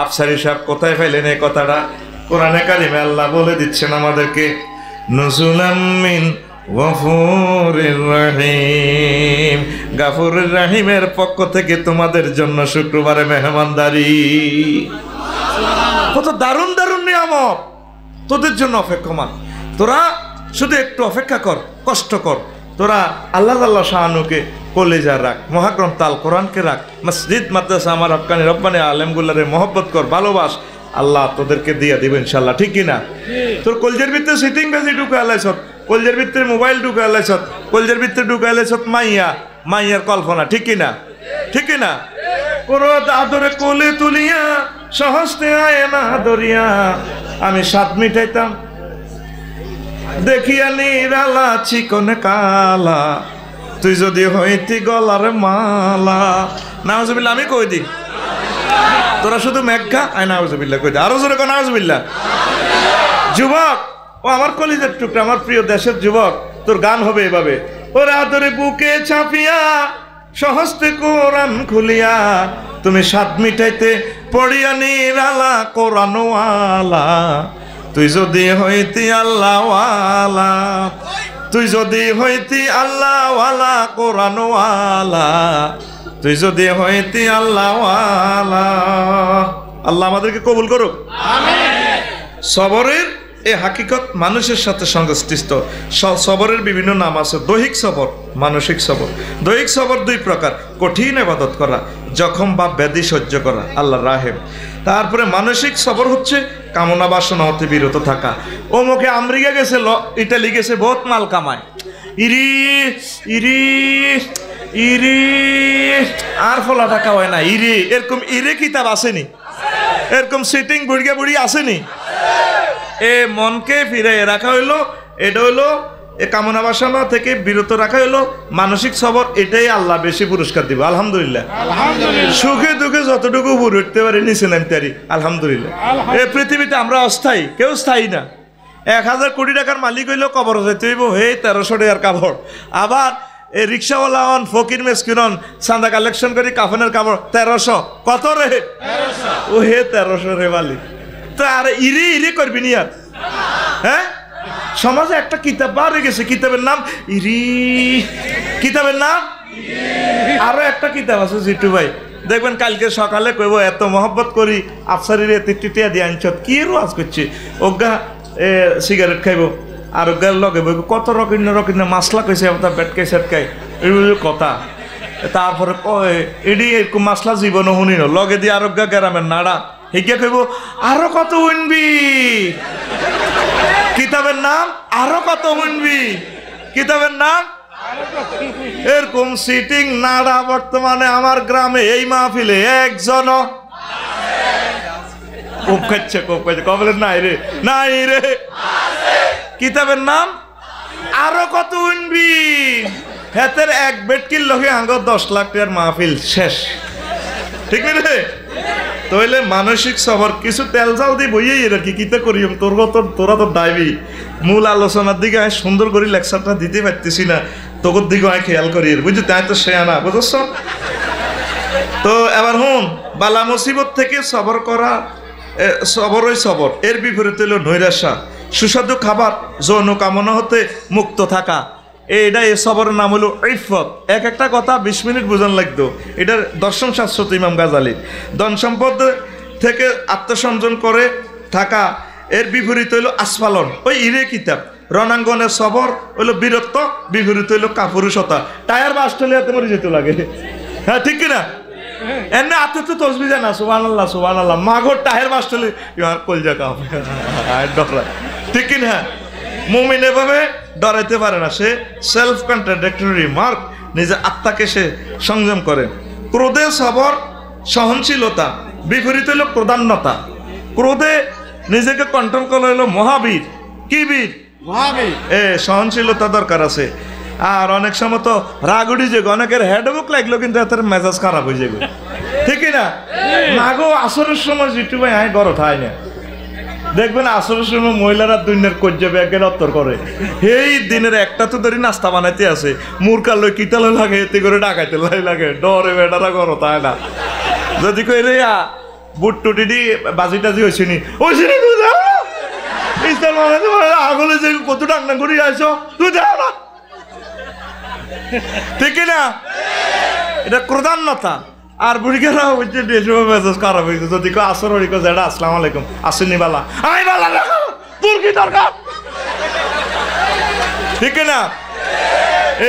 আফসারি সাহেব কোথায় পাইলেন এই কথাটা? কোরআনে কারিমে আল্লাহ বলে দিচ্ছেন আমাদেরকে, নুজুলাম মিন গফুরির রহিম, গফুরুর রহিমের পক্ষ থেকে তোমাদের জন্য শুক্রবারে মেহমানদারি। কত দারুণ দারুণ নিয়ামত তোদের জন্য অপেক্ষমান। তোরা শুধু একটু অপেক্ষা কর, কষ্ট কর। তোরা আল্লাহ শাহানুকে কলেজা রাখ, মহাগ্রন্থ আল কোরআনকে রাখ, মসজিদ মাদ্রাসা আমার হক্কানি রব্বানি আলেমগুলারে মহব্বত কর, ভালোবাস, আল্লাহ তোদেরকে দিয়ে দিবে ইনশাল্লাহ, ঠিক কিনা? তোর কলজের ভিতরে সিটিং বেজি ঢুকে আলাইছত, কলজের ভিতরে মোবাইল ঢুকে আলাইছত, কলজের ভিতরে ঢুকে আলাইছত মাইয়ার কল্পনা, ঠিক কিনা? ঠিক কিনা? কোন আদরে কোলে তুলিয়া সহস্তে আয় না দরিয়া, আমি স্বাদ মিটাইতাম দেখিয়া নিরালা চিকন কালা, তুই যদি হইতি গলার মালা। নাউজুবিল্লাহ আমি কই দি, তোরা শুধু মেঘা আয় নাউজুবিল্লাহ কই দি, আরো জোরে কো নাউজুবিল্লাহ। যুবক ও আমার কলিজার টুকরা, আমার প্রিয় দেশের যুবক, তোর গান হবে এভাবে, ওরা আদরে বুকে চাপিয়া সহস্তে কোরআন খুলিয়া, তুমি স্বাদ মিটাইতে পড়িয়া নিরালা কোরআনওয়ালা, তুই যদি হইতি আল্লাহওয়ালা, তুই যদি হইতি আল্লাহওয়ালা কোরআনওয়ালা, তুই যদি হইতি আল্লাহওয়ালা। আল্লাহ আমাদেরকে কবুল করুক, আমিন। সবরের এই হাকিকত মানুষের সাথে সংশ্লিষ্ট। সবরের বিভিন্ন নাম আছে, দৈহিক সবর, মানসিক সবর। দৈহিক সবর দুই প্রকার, কঠিন ইবাদত করা, জখম বা ব্যাধি সহ্য করা, আল্লাহ রাহেম। তারপরে মানসিক সবর হচ্ছে কামনা বাসনা হতে বিরত থাকা। ও মুখে আমেরিকা গেছে, ইটালি গেছে, বহুত মাল কামায়, ইরি ইরি ইরি আর ফলা টাকা হয় না, ইরি এরকম ইরে কিতাব আসেনি, এরকম সিটিং বুড়িয়া বুড়ি আসেনি। এ মনকে ফিরে রাখা হইলো, এটা হইলো এ কামনা বাসনা থেকে বিরত রাখা হইলো মানসিক সবর। এটাই আল্লাহ বেশি পুরস্কার দিব, আলহামদুলিল্লাহ। সুখে দুঃখে যতটুকু উপর উঠতে পারি, নিচে নামতে পারি, আলহামদুলিল্লাহ। এই পৃথিবীতে আমরা অস্থায়ী, কেউ স্থায়ী না। 1000 কোটি টাকার মালিক হইলেও কবর যেতে হইব, হে 1300 টাকার কাপড়। আবার এই রিক্সাওয়ালা হন, ফকির মেসকিন, চাঁদা কালেকশন করি কাফনের কাপড় 1300, কত রে? ও হে 1300 রে মালিক। তো আর ইরে ইরে করবি নি আর? হ্যাঁ, সমাজে একটা কিতাব বার হয়ে গেছে, কিতাবের নাম ইরি, কিতাবের নাম। আরো একটা কিতাব আছে জিটু ভাই, দেখবেন কালকে সকালে কইব এত মহব্বত করি আফসারির টিটিয়া দিয়ে আনছত, কি রোয়াজ করছে, ওগা সিগারেট খাইব আর ওগার লগে বইব, কত রকিন মাসলা কইছে, আপনার বেটকাই সেটকাই এইগুলো কথা। তারপরে কয় এডি এরকম মাসলা জীবন শুনি ন, লগে দিয়ে আরোগ্য গ্রামের নাড়া হিকে কইব আরো কত শুনবি, কিতাবের নাম আরো কত শুনবি, কিতাবের নাম। এরকম সিটিং নাড়া বর্তমানে আমার গ্রামে এই মাহফিলে একজন খুব খাচ্ছে, কবলের নাই রে, নাই রে। কিতাবের নাম আরো কত শুনবি, হেতের এক বেটকির লগে আঙ্গ 10 লাখ টাকার মাহফিল শেষ, ঠিক না রে? তাহলে মানসিক সবর কিছু তেল জাল দিয়ে বইয়েই রাখি, কিতে করিম তোরা তো দাইবি। মূল আলোচনার দিকে আমি সুন্দর করে লেকচারটা দিতে পারতেছি না, তোর দিকে আমি খেয়াল করি, বুঝলি? তাই তো সে আনা, বুঝছ? তো এবার হুন, বালা মুসিবত থেকে সবর করা, সবরই সবর। এর বিপরীতে হলো নৈরাশা, সুস্বাদু খাবার, যৌন কামনা হতে মুক্ত থাকা। এইটা এই সবরের নাম হলো ইফত। একটা কথা 20 মিনিট বোঝান লাগতো। এটার দর্শন শাস্ত্র ইমাম গাজালি, ধন সম্পদ থেকে আত্মসংযম করে থাকা, এর বিপরীত হইল আস্ফালন, ওই ইরে কিতাব। রণাঙ্গনের সবর হইলো বীরত্ব, বিপরীত হইল কাপুরুষতা। টায়ার বা অস্ট্রেলিয়াতে মরে যেতে লাগে, হ্যাঁ ঠিক কিনা? এনে আতে তো তসবি জানা সুবহানাল্লাহ সুবহানাল্লাহ, মাগো টায়ার বা অস্ট্রেলিয়া কলজা কাপ ডরা, ঠিক কিনা? মুমিন এভাবে ডরাইতে পারে না, সে সেলফ কন্ট্রাডিক্টরি মার্ক, নিজের আত্মাকে সে সংযম করে। ক্রোধে সবর সহনশীলতা, বিপরীত হইল ক্রোধান্যতা। ক্রোধে নিজেকে কন্ট্রোল করা হইল মহাবীর। কি বীর? মহাবীর। সহনশীলতা দরকার আছে। আর অনেক সময় তো রাগ উঠি যে অনেকের হেডবুক লাগলো কিন্তু এত মেজাজ খারাপ হয়ে যাবে, ঠিক না? মাগো আসরের সময় জিটু ভাই আয় গড় ঠাই না, দেখবেন আসরের সময় মহিলারা দুনিয়ার কজ্জা ব্যাগের অত্তর করে। এই দিনের একটা তো ধরি নাস্তা বানাইতে আছে, মুরকার লই কিতালে লাগে, এতে করে ডাকাইতে লাগে, ডরে বেটারা গড় তাই না। যদি কই রে বুট টুটি দি বাজি টাজি হয়েছে নি, হয়েছে নি তুই যাও না, ইস্তার বানাইতে আগলে যে কত ডাকনা করি আইছো, তুই যাও না, ঠিক না? এটা ক্রোধান্যতা। আর বুড়িকেরা হচ্ছে মেজাজ খারাপ হয়েছে, যদি কেউ আসর হরি কেউ যেটা আসসালামু আলাইকুম আসেনি বালা, আমি বালা দেখো তোর কি দরকার, ঠিক না?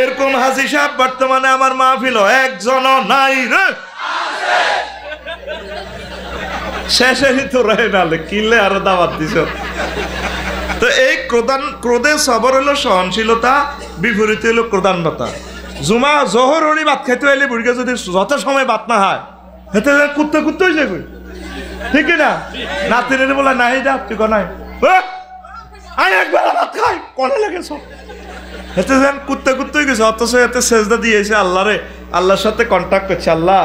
এরকম হাসি সাহেব বর্তমানে আমার মাহফিল একজন নাই রে, শেষেরই তো রয়ে নালে কিনলে আরো দাওয়াত দিছ। তো এই ক্রোধে সবর হলো সহনশীলতা, বিপরীত হলো ক্রোধান্যতা। জুমা জহর হরি ভাত খাইতে হইলে বুড়িকে যদি যত সময় ভাত না হয় হেতে কুত্তে কুত্তে হয়েছে, ঠিক না? নাতিনের বলে নাই যা তুই নাই আমি একবার ভাত খাই কনে লেগেছ, হেতে যেন কুত্তে কুত্তে হয়ে গেছে। অথচ এতে সেজদা দিয়েছে আল্লাহরে, আল্লাহর সাথে কন্ট্যাক্ট করছে, আল্লাহ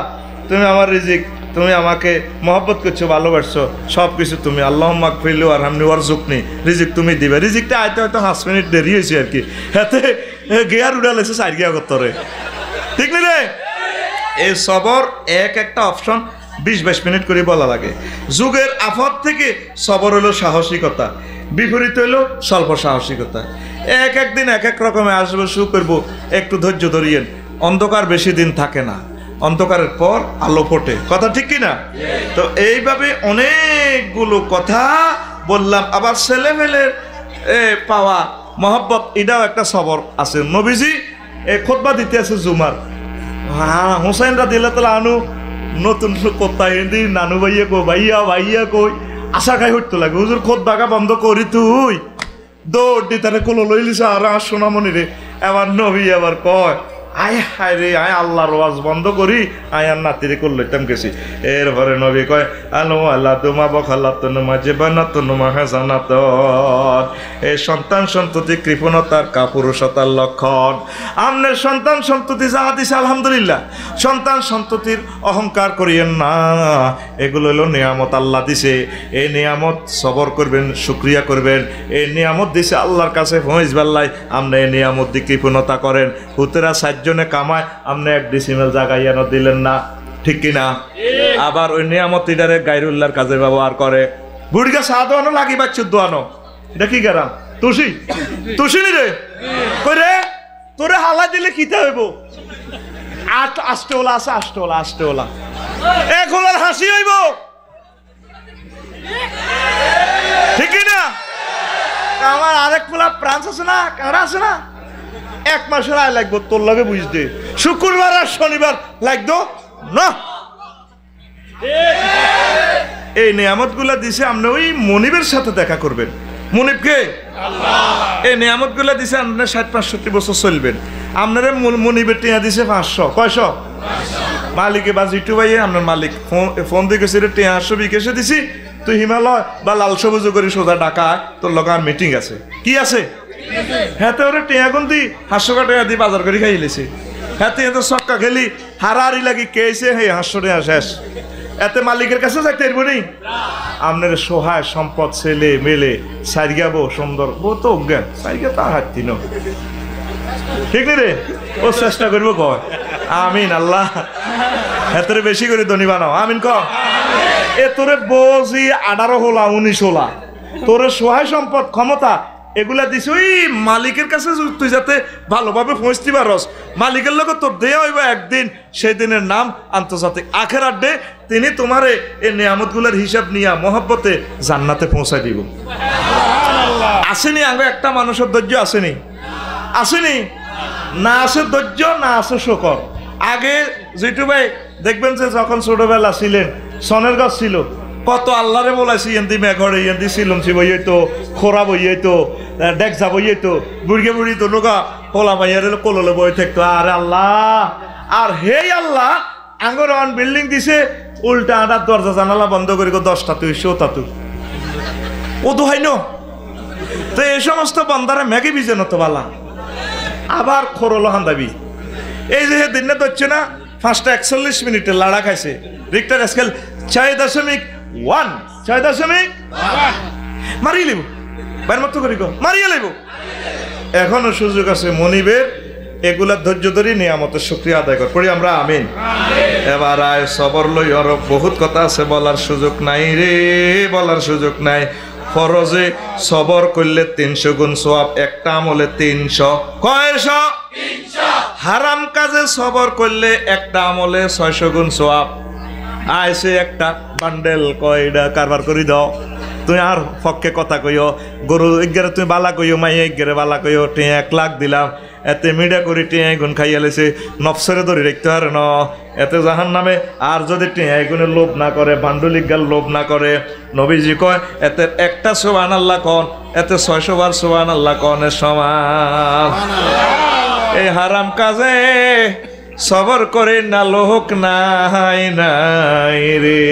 তুমি আমার রিজিক, তুমি আমাকে মহব্বত করছো, ভালোবাসছো, সব কিছু তুমি। আল্লাহ মাক ফিরলু আর হামনি ওয়ার জুকনি, রিজিক তুমি দিবে। রিজিকটা আইতে হয়তো 5 মিনিট দেরি হয়েছে আর কি, হাতে গিয়ার উড়ালেছে 4 গিয়া করতে, ঠিক না রে? এই সবর একটা অপশন 20-22 মিনিট করে বলা লাগে। যুগের আফত থেকে সবর হলো সাহসিকতা, বিপরীত হইলো স্বল্প সাহসিকতা। একদিন এক রকমে আসবে, শু করবো, একটু ধৈর্য ধরিয়েন। অন্ধকার বেশি দিন থাকে না, অন্ধকারের পর আলো ফোটে, কথা ঠিক কিনা? তো এইভাবে অনেকগুলো কথা বললাম। আবার ছেলে মেলের পাওয়া মহব্বত, এটাও একটা সবর আছে। নবীজি খুতবা দিতে আছে জুমার, হ্যাঁ হোসেনরা দিলে তাহলে আনু নতুন কোথায় হিন্দি নানু ভাইয়া কো ভাইয়া ভাইয়া কই আশা খাই হইতে লাগে, হুজুর খোদ বাগা বন্ধ করি তুই দৌড় দি তারে কোলো লইলিস আর সোনামণি রে। এবার নবী আবার কয় আয় হায় রে, আয় আল্লাহর ওয়াজ বন্ধ করি, আয় আর নাতিরে করলাম গেছি। এরপরে নবী কয় আলো আল্লাহ তোমা বখাল্লা তনুমা জীবানা তনুমা হাসানাত, এই সন্তান সন্ততি কৃপণতার কাপুরুষতার লক্ষণ। আমনের সন্তান সন্ততি যাহা দিছে আলহামদুলিল্লাহ, সন্তান সন্ততির অহংকার করিয়েন না, এগুলো হলো নিয়ামত আল্লাহ দিছে। এই নিয়ামত সবর করবেন, শুকরিয়া করবেন। এই নিয়ামত দিছে আল্লাহর কাছে পৌঁছবাল্লাই, আপনি এই নিয়ামত দিয়ে কৃপণতা করেন। হুতেরা 7 জনে কামায়, আপনি 1 ডিসিমেল জায়গায় এনে দিলেন না, ঠিক কিনা? আবার ওই নিয়ামত ইদারে গায়রুল্লাহর কাজে ব্যবহার করে। বুড়িকে সাদো আনো লাগি বা 14 আনো, এটা কি গেরাম তুষি তুষি নি রে কই রে, তোরে হালা দিলে কিতে হইব? 8 ওলা আছে, 8 ওলা এখন আর হাসি হইব, ঠিক না? আমার আরেক পোলা প্রান্স আছে না, কারা আছে না, 1 মাসের আয় লাগবো তোর লাগে বুঝতে, শুক্রবার আর শনিবার লাগতো না। এই নিয়ামত গুলা দিছে, আপনি ওই মনিবের সাথে দেখা করবেন। মনিবকে এই নিয়ামত গুলা দিছে, আপনার 60-65 বছর চলবেন। আপনারা মনিবের টিয়া দিছে 500, কয়শো? মালিকে বা জিটু ভাইয়ে আপনার মালিক ফোন দিয়ে গেছে রে টিয়া 800 বিকেশে দিছি, তুই হিমালয় বা লাল সবুজ করি সোজা ঢাকা, তোর লগে আর মিটিং আছে। কি আছে? হ্যাঁ তো ওরা টিয়া গুন দি 500 টাকা দিয়ে বাজার করে খাইলেছে। হ্যাঁ তো সক্কা খেলি হারাহারি লাগি কেছে, হে 500 টাকা শেষ। এতে মালিকের কাছে যাইতে পারবো নি? আপনার সহায় সম্পদ ছেলে মেলে সারিগাবো সুন্দর বো তো অজ্ঞান সারিগা তা হাঁটতি ন, ঠিক নি রে? ও চেষ্টা করবো কয় আমিন। আল্লাহ এতরে বেশি করে ধনী বানাও, আমিন ক। এ তোরে বজি 18 হলা 19 হলা, তোরে সহায় সম্পদ ক্ষমতা এগুলা দিস ওই মালিকের কাছে তুই যাতে ভালোভাবে পৌঁছতে পারস। মালিকের লোক তোর দেয়া হইব একদিন, সেই দিনের নাম আন্তর্জাতিক আখেরাত ডে। তিনি তোমারে এই নিয়ামতগুলোর হিসাব নিয়ে মহব্বতে জান্নাতে পৌঁছায় দিব। আসেনি আগে একটা মানুষের ধৈর্য আসেনি, আসেনি না আছে ধৈর্য, না আছে শকর। আগে জিটু ভাই দেখবেন যে যখন ছোটবেলা ছিলেন, সনের গাছ ছিল, কত আল্লাহরে বলাইছি এন্দি মেঘরে এন্দি সিলমছি বইতো, খোরা বইতো, ডেকজা বইতো, বুড়িয়ে বুড়ি তো লোকা পোলা ভাইয়ার কোললে বই থাকতো। আরে আল্লাহ, আর হে আল্লাহ আঙ্গর অন বিল্ডিং দিছে, উল্টা আটার দরজা জানালা বন্ধ করে 10টা তুই 100টা তুই ও তো হয় ন। তো এই সমস্ত বন্দারে ম্যাগি বিজে নত বালা, আবার খোরলো হান্দাবি। এই যে দিনে ধরছে না 5টা 41 মিনিটে লাড়া খাইছে, রিক্টার স্কেল 6.1, 6.1 মারিয়ে লিব, বাইর মতো করি মারিয়ে লিব। এখনো সুযোগ আছে মনিবের, এগুলার ধৈর্য ধরি নিয়ামতের শুকরিয়া আদায় কর। পড়ি আমরা আমিন। এবার আয় সবর লই অরব, বহুত কথা আছে বলার সুযোগ নাই রে, বলার সুযোগ নাই। ফরজে সবর করলে 300 গুণ সওয়াব, একটা আমলে 300, কয়শো? 300। হারাম কাজে সবর করলে একটা আমলে 600 গুণ সওয়াব। আইসে একটা বান্ডেল কয়টা কারবার করি দাও, তুই আর পক্ষে কথা কইও, গরু এগারে তুমি বালা কইও, মাইয়া এগারে বালা কইও, 1 লাখ দিলাম, এতে মিডা করি টিয়া গুণ খাইয়া লেছে, নফসরে ধরে রাখতে পারে না এতে জাহান নামে। আর যদি টিয়া গুণের লোভ না করে, বান্ডুলিক গাল লোভ না করে, নবীজি কয় এতে একটা সুবহানাল্লাহ কন, এতে 600 বার সুবহানাল্লাহ কনের সমান। এই হারাম কাজে সবর করে না লোক নাই নাই রে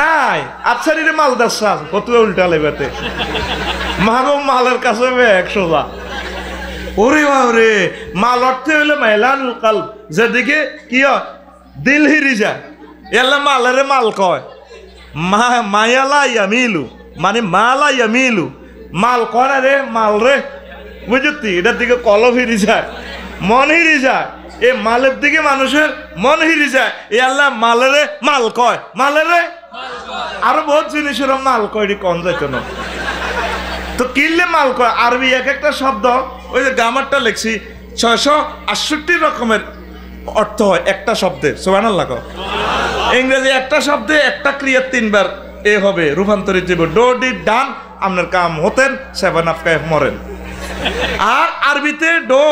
নাই। আচ্ছা রে মাল দাসা কত উল্টা লেবেতে মাগো মালের কাছে 100 যা। ওরে বাবরে, মাল অর্থে হইলে মাইলানুল কালব, যেদিকে কি হয় দিল হিরি যায়, এলা মালেরে মাল কয়। মায়ালা ইয়ামিলু মানে মালা ইয়ামিলু, মাল কয় না রে মাল রে, বুঝতি? এটার দিকে কলব হিরি যায়, মন হিরি যায়। এ মালের দিকে মানুষের মন হিরি যায়, এ আল্লাহ মালেরে মাল কয়, মালেরে আরো বহুত জিনিসের মাল কয়, কন যাইত না। তো কিনলে মাল কয় আরবি এক একটা শব্দ, ওই যে গ্রামারটা লিখছি 668 রকমের অর্থ হয় একটা শব্দের, সুবহানাল্লাহ। ইংরেজি একটা শব্দে একটা ক্রিয়া 3 বার এ হবে রূপান্তরিত জীব, ডো ডিড ডান, আপনার কাম হতেন, 7 আফকায় মরেন। আর আরবিতে ডো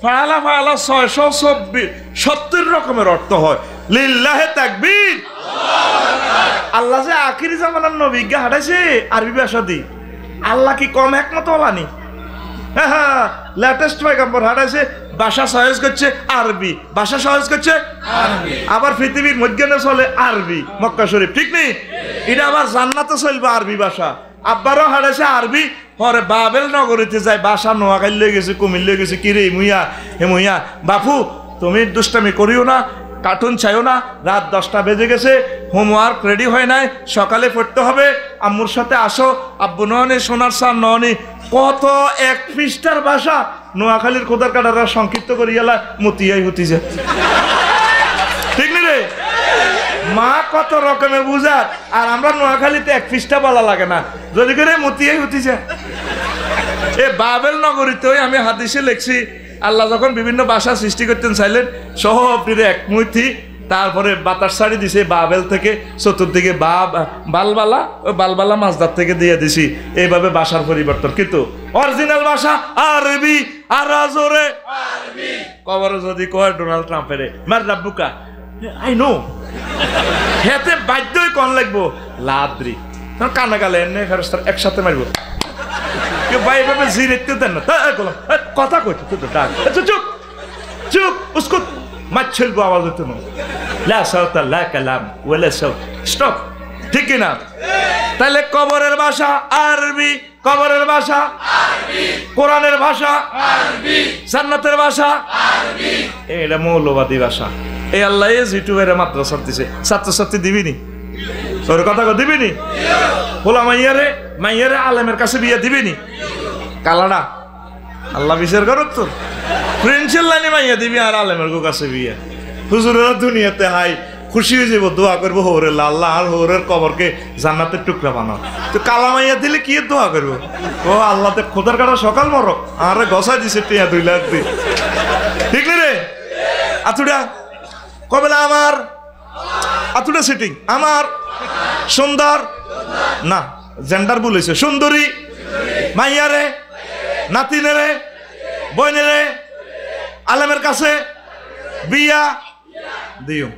ফালা ফালা 670 রকমের অর্থ হয়। লিল্লাহে তাকবীর। আল্লাহ যে আখিরি জামানার নবীকে হাঁটাইছে আরবি ভাষা দি, আল্লাহ কি কম একমত হলানি? হ্যাঁ, লেটেস্ট পয়গম্বর হাঁটাইছে, ভাষা সহজ করছে আরবি, ভাষা সহজ করছে আরবি। আবার পৃথিবীর মধ্যে চলে আরবি, মক্কা শরীফ, ঠিক নেই? এটা আবার জান্নাতে চলবে আরবি ভাষা। আব্বারও হাঁটাইছে আরবি, পরে বাবেল নগরীতে যায়, বাসা নোয়াখালী লয়ে গেছে, কুমির লয়ে গেছে, কিরে মুইয়া হে মুইয়া, বাপু তুমি দুষ্টামি করিও না, কার্টুন চাইও না, রাত 10টা বেজে গেছে, হোমওয়ার্ক রেডি হয় নাই, সকালে পড়তে হবে, আম্মুর সাথে আসো। আব্বু নয়নি, সোনার সার নয়নি, কত 1 পৃষ্ঠার ভাষা নোয়াখালীর খোদার কাটারা সংক্ষিপ্ত করি গেলা মতিয়াই হতি যায়, ঠিক নি রে? মা কত রকমের বুঝার, আর আমরা নোয়াখালীতে 1 পৃষ্ঠা বলা লাগে না, যদি করে মতিয়াই হতি যায়। এ বাবেল নগরীতে আমি হাদিসে লিখছি, আল্লাহ যখন বিভিন্ন ভাষা সৃষ্টি করতেন চাইলেন, সহপীরে এক মুঠি, তারপরে বাতাস ছাড়ি দিছে বাবেল থেকে, চতুর্দিকে বালবালা, ওই বালবালা মাছদার থেকে দিয়ে দিছি, এইভাবে ভাষার পরিবর্তন। কিন্তু অরিজিনাল ভাষা আরবি। আর জোরে কবরে যদি কয় ডোনাল্ড ট্রাম্পের মার রাব্বুকা, আই নো হেতে বাধ্যই কন লাগবো লাদ্রি, কানা গালে এনে ফেরস্তার একসাথে মারবো। ভাই এভাবে জিরেতে দেন না, কথা কইতে তুই তো ডাক, চুপ চুপ উস্কুত, মাছ ছেলবো আওয়াজ হতো না, লা সাউতা লা কালাম ওয়ালা সাউত, স্টপ, ঠিক না? তাহলে কবরের ভাষা আরবি, কবরের ভাষা আরবি, কোরআনের ভাষা আরবি, জান্নাতের ভাষা আরবি, এটা মৌলবাদী ভাষা। এই আল্লাহ ইউটিউবের মাদ্রাসা দিছে, ছাত্রছাত্রী দিবিনি, তোর কথা দিবিনি? বলা মাইয়ারে মাইয়ারে আলেমের কাছে বিয়ে দিবিনি? কালাডা আল্লাহ বিচার করুক, তোর ফ্রেন্ডসের লাইনে মাইয়া দিবি আর আলেমের কাছে বিয়ে। হুজুরেরা দুনিয়াতে হাই খুশি হয়ে যাবো, দোয়া করবো হৌরে আল্লাহ আর হৌরের কবরকে জান্নাতের টুকরা বানাও। তো কালামাইয়া দিলে কি দোয়া করবো? ও আল্লাহতে খোদার কাটা সকাল মরক আরে গসাই দিছে টিয়া 2 লাখ দি, ঠিক রে? আতুডা কবেলা আমার আতুডা সিটিং আমার সুন্দর না, জেন্ডার বলেছে, সুন্দরী মাইয়ারে, নাতিনেরে, বইনেরে আলেমের কাছে বিয়া দিও,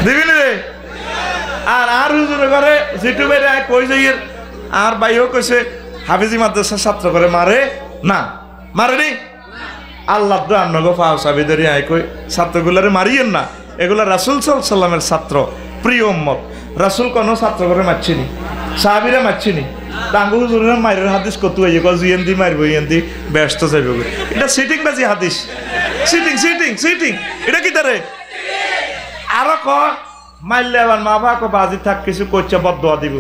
দিবি রে? আর হুজুরে ঘরে জিটু বেড়ে কই যাই আর ভাইও কইছে হাফিজি মাদ্রাসার ছাত্র করে মারে না, মারেনি আল্লাহ তো আন্নগো ফাও সাবিদারি আয় কই ছাত্রগুলারে মারিয়েন না, এগুলা রাসূল সাল্লাল্লাহু আলাইহি সাল্লামের ছাত্র, প্রিয় উম্মত। রাসূল কোনো ছাত্র করে মারছিনি, সাহাবীরা মারছিনি, টাঙ্গু হুজুরের মায়ের হাদিস কত হয়ে গেল, জিএনদি মারবো ইএনদি ব্যস্ত যাইব, এটা সিটিং বাজি হাদিস, সিটিং সিটিং সিটিং, এটা কি তারে আরো ক মারলে আবার মা বাবা বাজি থাক কিছু করছে বদদোয়া দিব,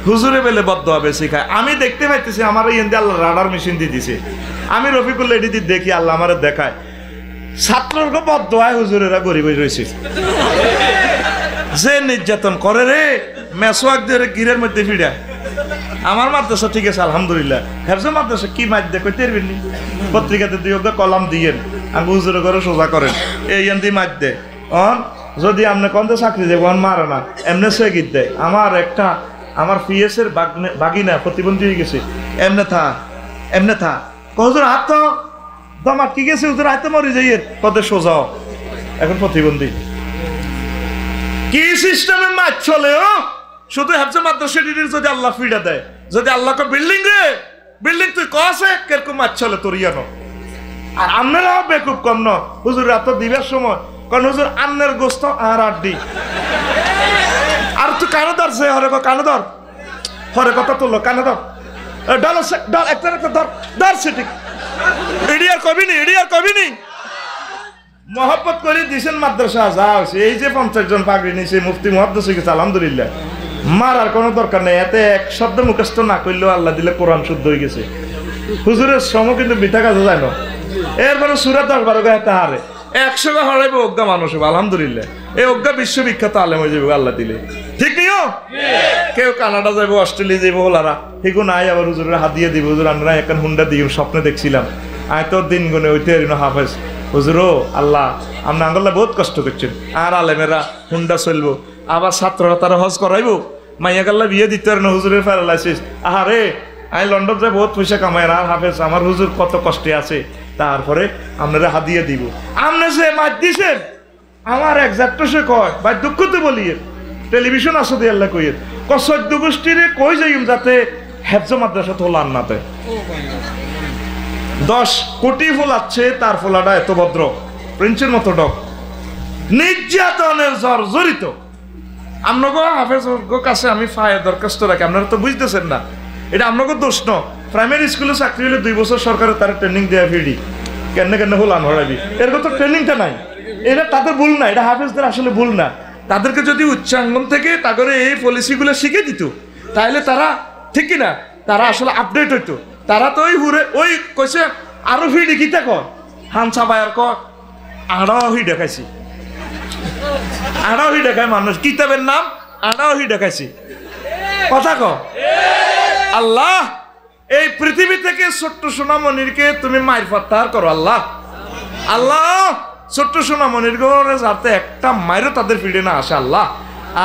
হুজুরে বেলে বদদোয়া বেশি খায়। আমি দেখতে পাইতেছি আমার ইএনদি আল্লাহ রাডার মেশিন দিয়ে দিছে, আমি রফিকুল এডিদি দেখি আল্লাহ আমার দেখায় ছাত্রকে বদদোয়ায় হুজুরেরা গরিব রয়েছে, যে নির্যাতন করে রে মেসোয়াক দিয়ে গিরের মধ্যে ফিরা। আমার মাদ্রাসা ঠিক আছে আলহামদুলিল্লাহ, হেফজ মাদ্রাসা কি মার দেখো তেরবিনি পত্রিকাতে দুই কলাম দিয়েন আমি হুজুরে করে সোজা করেন এই এমনি মার দে অন, যদি আপনি কত চাকরি দেবো মারে না এমনি সে গীত দেয়। আমার পিএস এর বাগিনা প্রতিবন্ধী হয়ে গেছে, এমনে থা হুজুর হাত তো দম আটকে গেছে, হুজুর হাতে মরে যাই কত সোজাও এখন প্রতিবন্ধী। কি সিস্টেমে মাছ চলে ও শুধু হেফজ মাদ্রাসা যদি আল্লাহ ফিডা দেয়, যদি আল্লাহকে বিল্ডিং রে বিল্ডিং তুই কসে কিরকম মাছ চলে তোর ইয়ানো। আর আপনারাও বেকুব কম ন হুজুর এত দিবের সময় কারণ হুজুর আন্নের গোস্ত আর আড্ডি আর তুই কানে ধরছে হরে কানে ধর, হরে কথা তুললো কানে ধর, ডাল ডাল একটা একটা ধর ধর সেটি এডি আর কবিনি মহব্বত করে দিছেন মাদ্রাসা যাও, এই যে 50 জন পাগড়ি নিছে মুফতি মুহাদ্দিস গেছে আলহামদুলিল্লাহ, মারার কোনো দরকার নেই, এতে এক শব্দ মুখস্থ না করলেও আল্লাহ দিলে কোরআন শুদ্ধ হয়ে গেছে। হুজুরের সম কিন্তু বিথা কাজে যায় না, এরপরে সুরা 10-12 গায়ে হারে 100 গা হরাইবে অজ্ঞা মানুষ হবে আলহামদুলিল্লাহ, এই অজ্ঞা বিশ্ববিখ্যাত আলেম হয়ে যাবে আল্লাহ দিলে, ঠিক নিও? কেউ কানাডা যাবো, অস্ট্রেলিয়া যাবো হলারা হিগো নাই, আবার হুজুরের হাত দিয়ে দিব, হুজুর আমরা এখন হুন্ডা দিই স্বপ্নে দেখছিলাম আয় তোর দিন গুনে ওইতে হাফেজ হুজুর ও আল্লাহ আপনি আঙ্গল্লা বহুত কষ্ট করছেন, আর আলেমেরা হুন্ডা চলবো, আবার ছাত্ররা তারা হজ করাইবো, মাইয়া গাল্লা বিয়ে দিতে পারে না হুজুরের প্যারালাইসিস, আহারে আমি লন্ডন যাই বহুত পয়সা কামাই আর হাফেজ আমার হুজুর কত কষ্টে আছে, তারপরে আপনারা হাদিয়ে দিব। আপনি যে মার দিছেন আমার একজাক্ট সে কয় ভাই দুঃখ তো বলিয়ে টেলিভিশন আসো দিয়ে আল্লাহ কইয়ে 14 গোষ্ঠীর কই যাইম যাতে হেফজ মাদ্রাসা তোলার নাতে 10 কোটি ফোলাচ্ছে, তার ফোলাটা এত ভদ্র প্রিন্সের মতো ডক, নির্যাতনের জর্জরিত। আপনাকে হাফেজ কাছে আমি ফায়ার দরখাস্ত রাখি, আপনারা তো বুঝতেছেন না, এটা আপনাকে দোষ ন। প্রাইমারি স্কুলে চাকরি হলে 2 বছর সরকারের তারা ট্রেনিং দেওয়া ফিরি কেন হলান হরাবি, এরকম তো ট্রেনিংটা নাই, এটা তাদের ভুল না, এটা হাফেজদের আসলে ভুল না। তাদেরকে যদি উচ্চাঙ্গন থেকে তাদের এই পলিসিগুলো শিখে দিত তাহলে তারা ঠিক কিনা তারা আসলে আপডেট হইতো। তারা তো ওই কইছে আরো ফিডি কিতা কর হানসা বায়ার কর আড়াহি দেখাইছি, আড়াহি দেখায় মানুষ কিতাবের নাম আড়াহি দেখাইছি, কথা ক আল্লাহ এই পৃথিবী থেকে ছোট্ট সোনামণিরকে তুমি মায়ের প্রত্যাহার করো আল্লাহ, আল্লাহ ছোট্ট সোনামণির ঘরে যাতে একটা মায়েরও তাদের ফিরে না আসে আল্লাহ।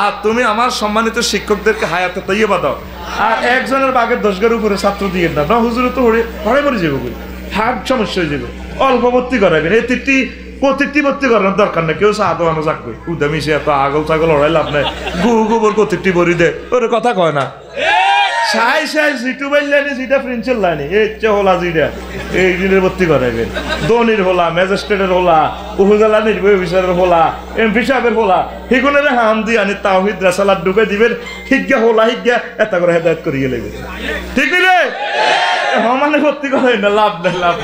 আর তুমি আমার সম্মানিত শিক্ষকদেরকে হায়াতে তৈবা দাও, আর একজনের বাগের 10 উপরে ছাত্র দিয়ে না হুজুরে তো হরে মরে যাবো, হার্ট সমস্যা হয়ে যাবে, অল্প ভর্তি করাবেন, এই প্রতিটি ভর্তি করানোর দরকার নেই, কেউ চা দোয়ানো যাকবে উদামি সে এত আগল ছাগল হরাই লাভ নাই, গোবর প্রতিটি বড়ি দে ওর কথা কয় না, সাই জিটু বাইলানি যেটা প্রিন্সের লাইনি এই হোলা যেটা এই দিনের ভর্তি করাইবেন, দনির হোলা ম্যাজিস্ট্রেটের হোলা উপজেলা নির্বাহী অফিসারের হোলা এমপি সাহেবের হোলা হিগুনের হাম দিয়ে আনি তাওহিদ রাসালাত ঢুকে দিবেন, হিজ্ঞা হোলা হিজ্ঞা এত করে হেদায়ত করিয়ে লেগে, ঠিক রে? হমানে ভর্তি করাই না, লাভ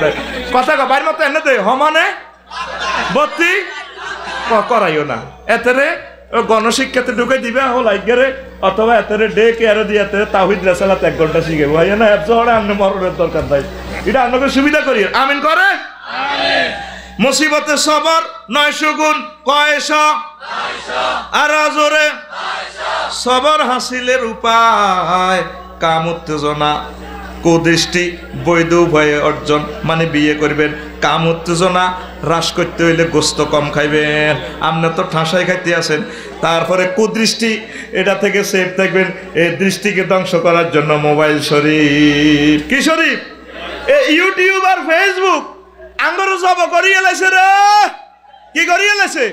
নাই কথা বাইর মতো এনে দে হমানে ভর্তি করাইও না, এতে গণশিক্ষাতে ঢুকে দিবে হোলা হিজ্ঞারে, অথবা এতে ডে কেয়ারে দিয়ে তাওহিদ রাসালাত 1 ঘন্টা শিখে ভাই না হেফজ হরে আপনি মরণের দরকার নাই, এটা আপনাকে সুবিধা করি আমিন করে। মুসিবতে সবর 900 গুণ, কয়শ আর জোরে সবর হাসিলের উপায় কাম উত্তেজনা কুদৃষ্টি বৈধ উভয়ে অর্জন, মানে বিয়ে করবেন, কাম উত্তেজনা হ্রাস করতে হইলে গোস্ত কম খাইবেন, আপনি তো ঠাসাই খাইতে আছেন। তারপরে কুদৃষ্টি, এটা থেকে সেফ থাকবেন। এই দৃষ্টিকে ধ্বংস করার জন্য মোবাইল শরীফ, কি শরীফ? ইউটিউব আর ফেসবুক আঙ্গর জব করিয়ে লাইছে রে, কি করিয়ে লাইছে?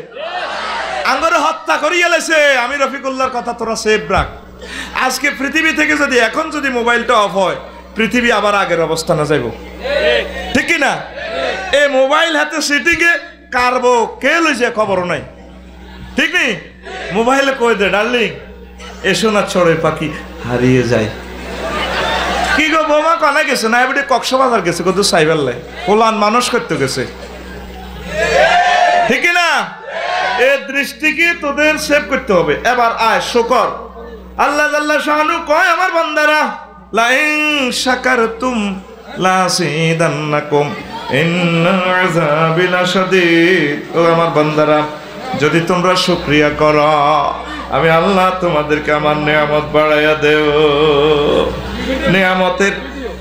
আঙ্গরে হত্যা করিয়ে লাইছে। আমি রফিকুল্লাহর কথা তোরা সেফ রাখ। আজকে পৃথিবী থেকে যদি এখন যদি মোবাইলটা অফ হয়, পৃথিবী আবার আগের অবস্থানে যাইব, ঠিক কি না? এই মোবাইল হাতে সিটিকে কারবো কে লইছে খবরও নাই, ঠিক নেই? মোবাইলে কই দে ডার্লিং এসো না ছড়ে পাখি হারিয়ে যায়। কি গো বোমা কানা গেছে না, এবারে কক্সবাজার গেছে, কত সাইবার লাই ওলান মানুষ করতে গেছে, ঠিক না? এই দৃষ্টিকে তোদের সেভ করতে হবে। এবার আয় শুকর। আল্লাহ জাল্লা শানু কয় আমার বান্দারা লাইন শাকারতুম লাযিদান্নাকুম ইন্না আযাবি লাশাদীদ। ও আমার বান্দারা, যদি তোমরা শুকরিয়া করো আমি আল্লাহ তোমাদেরকে আমার নিয়ামত বাড়াইয়া দেব। নিয়ামতের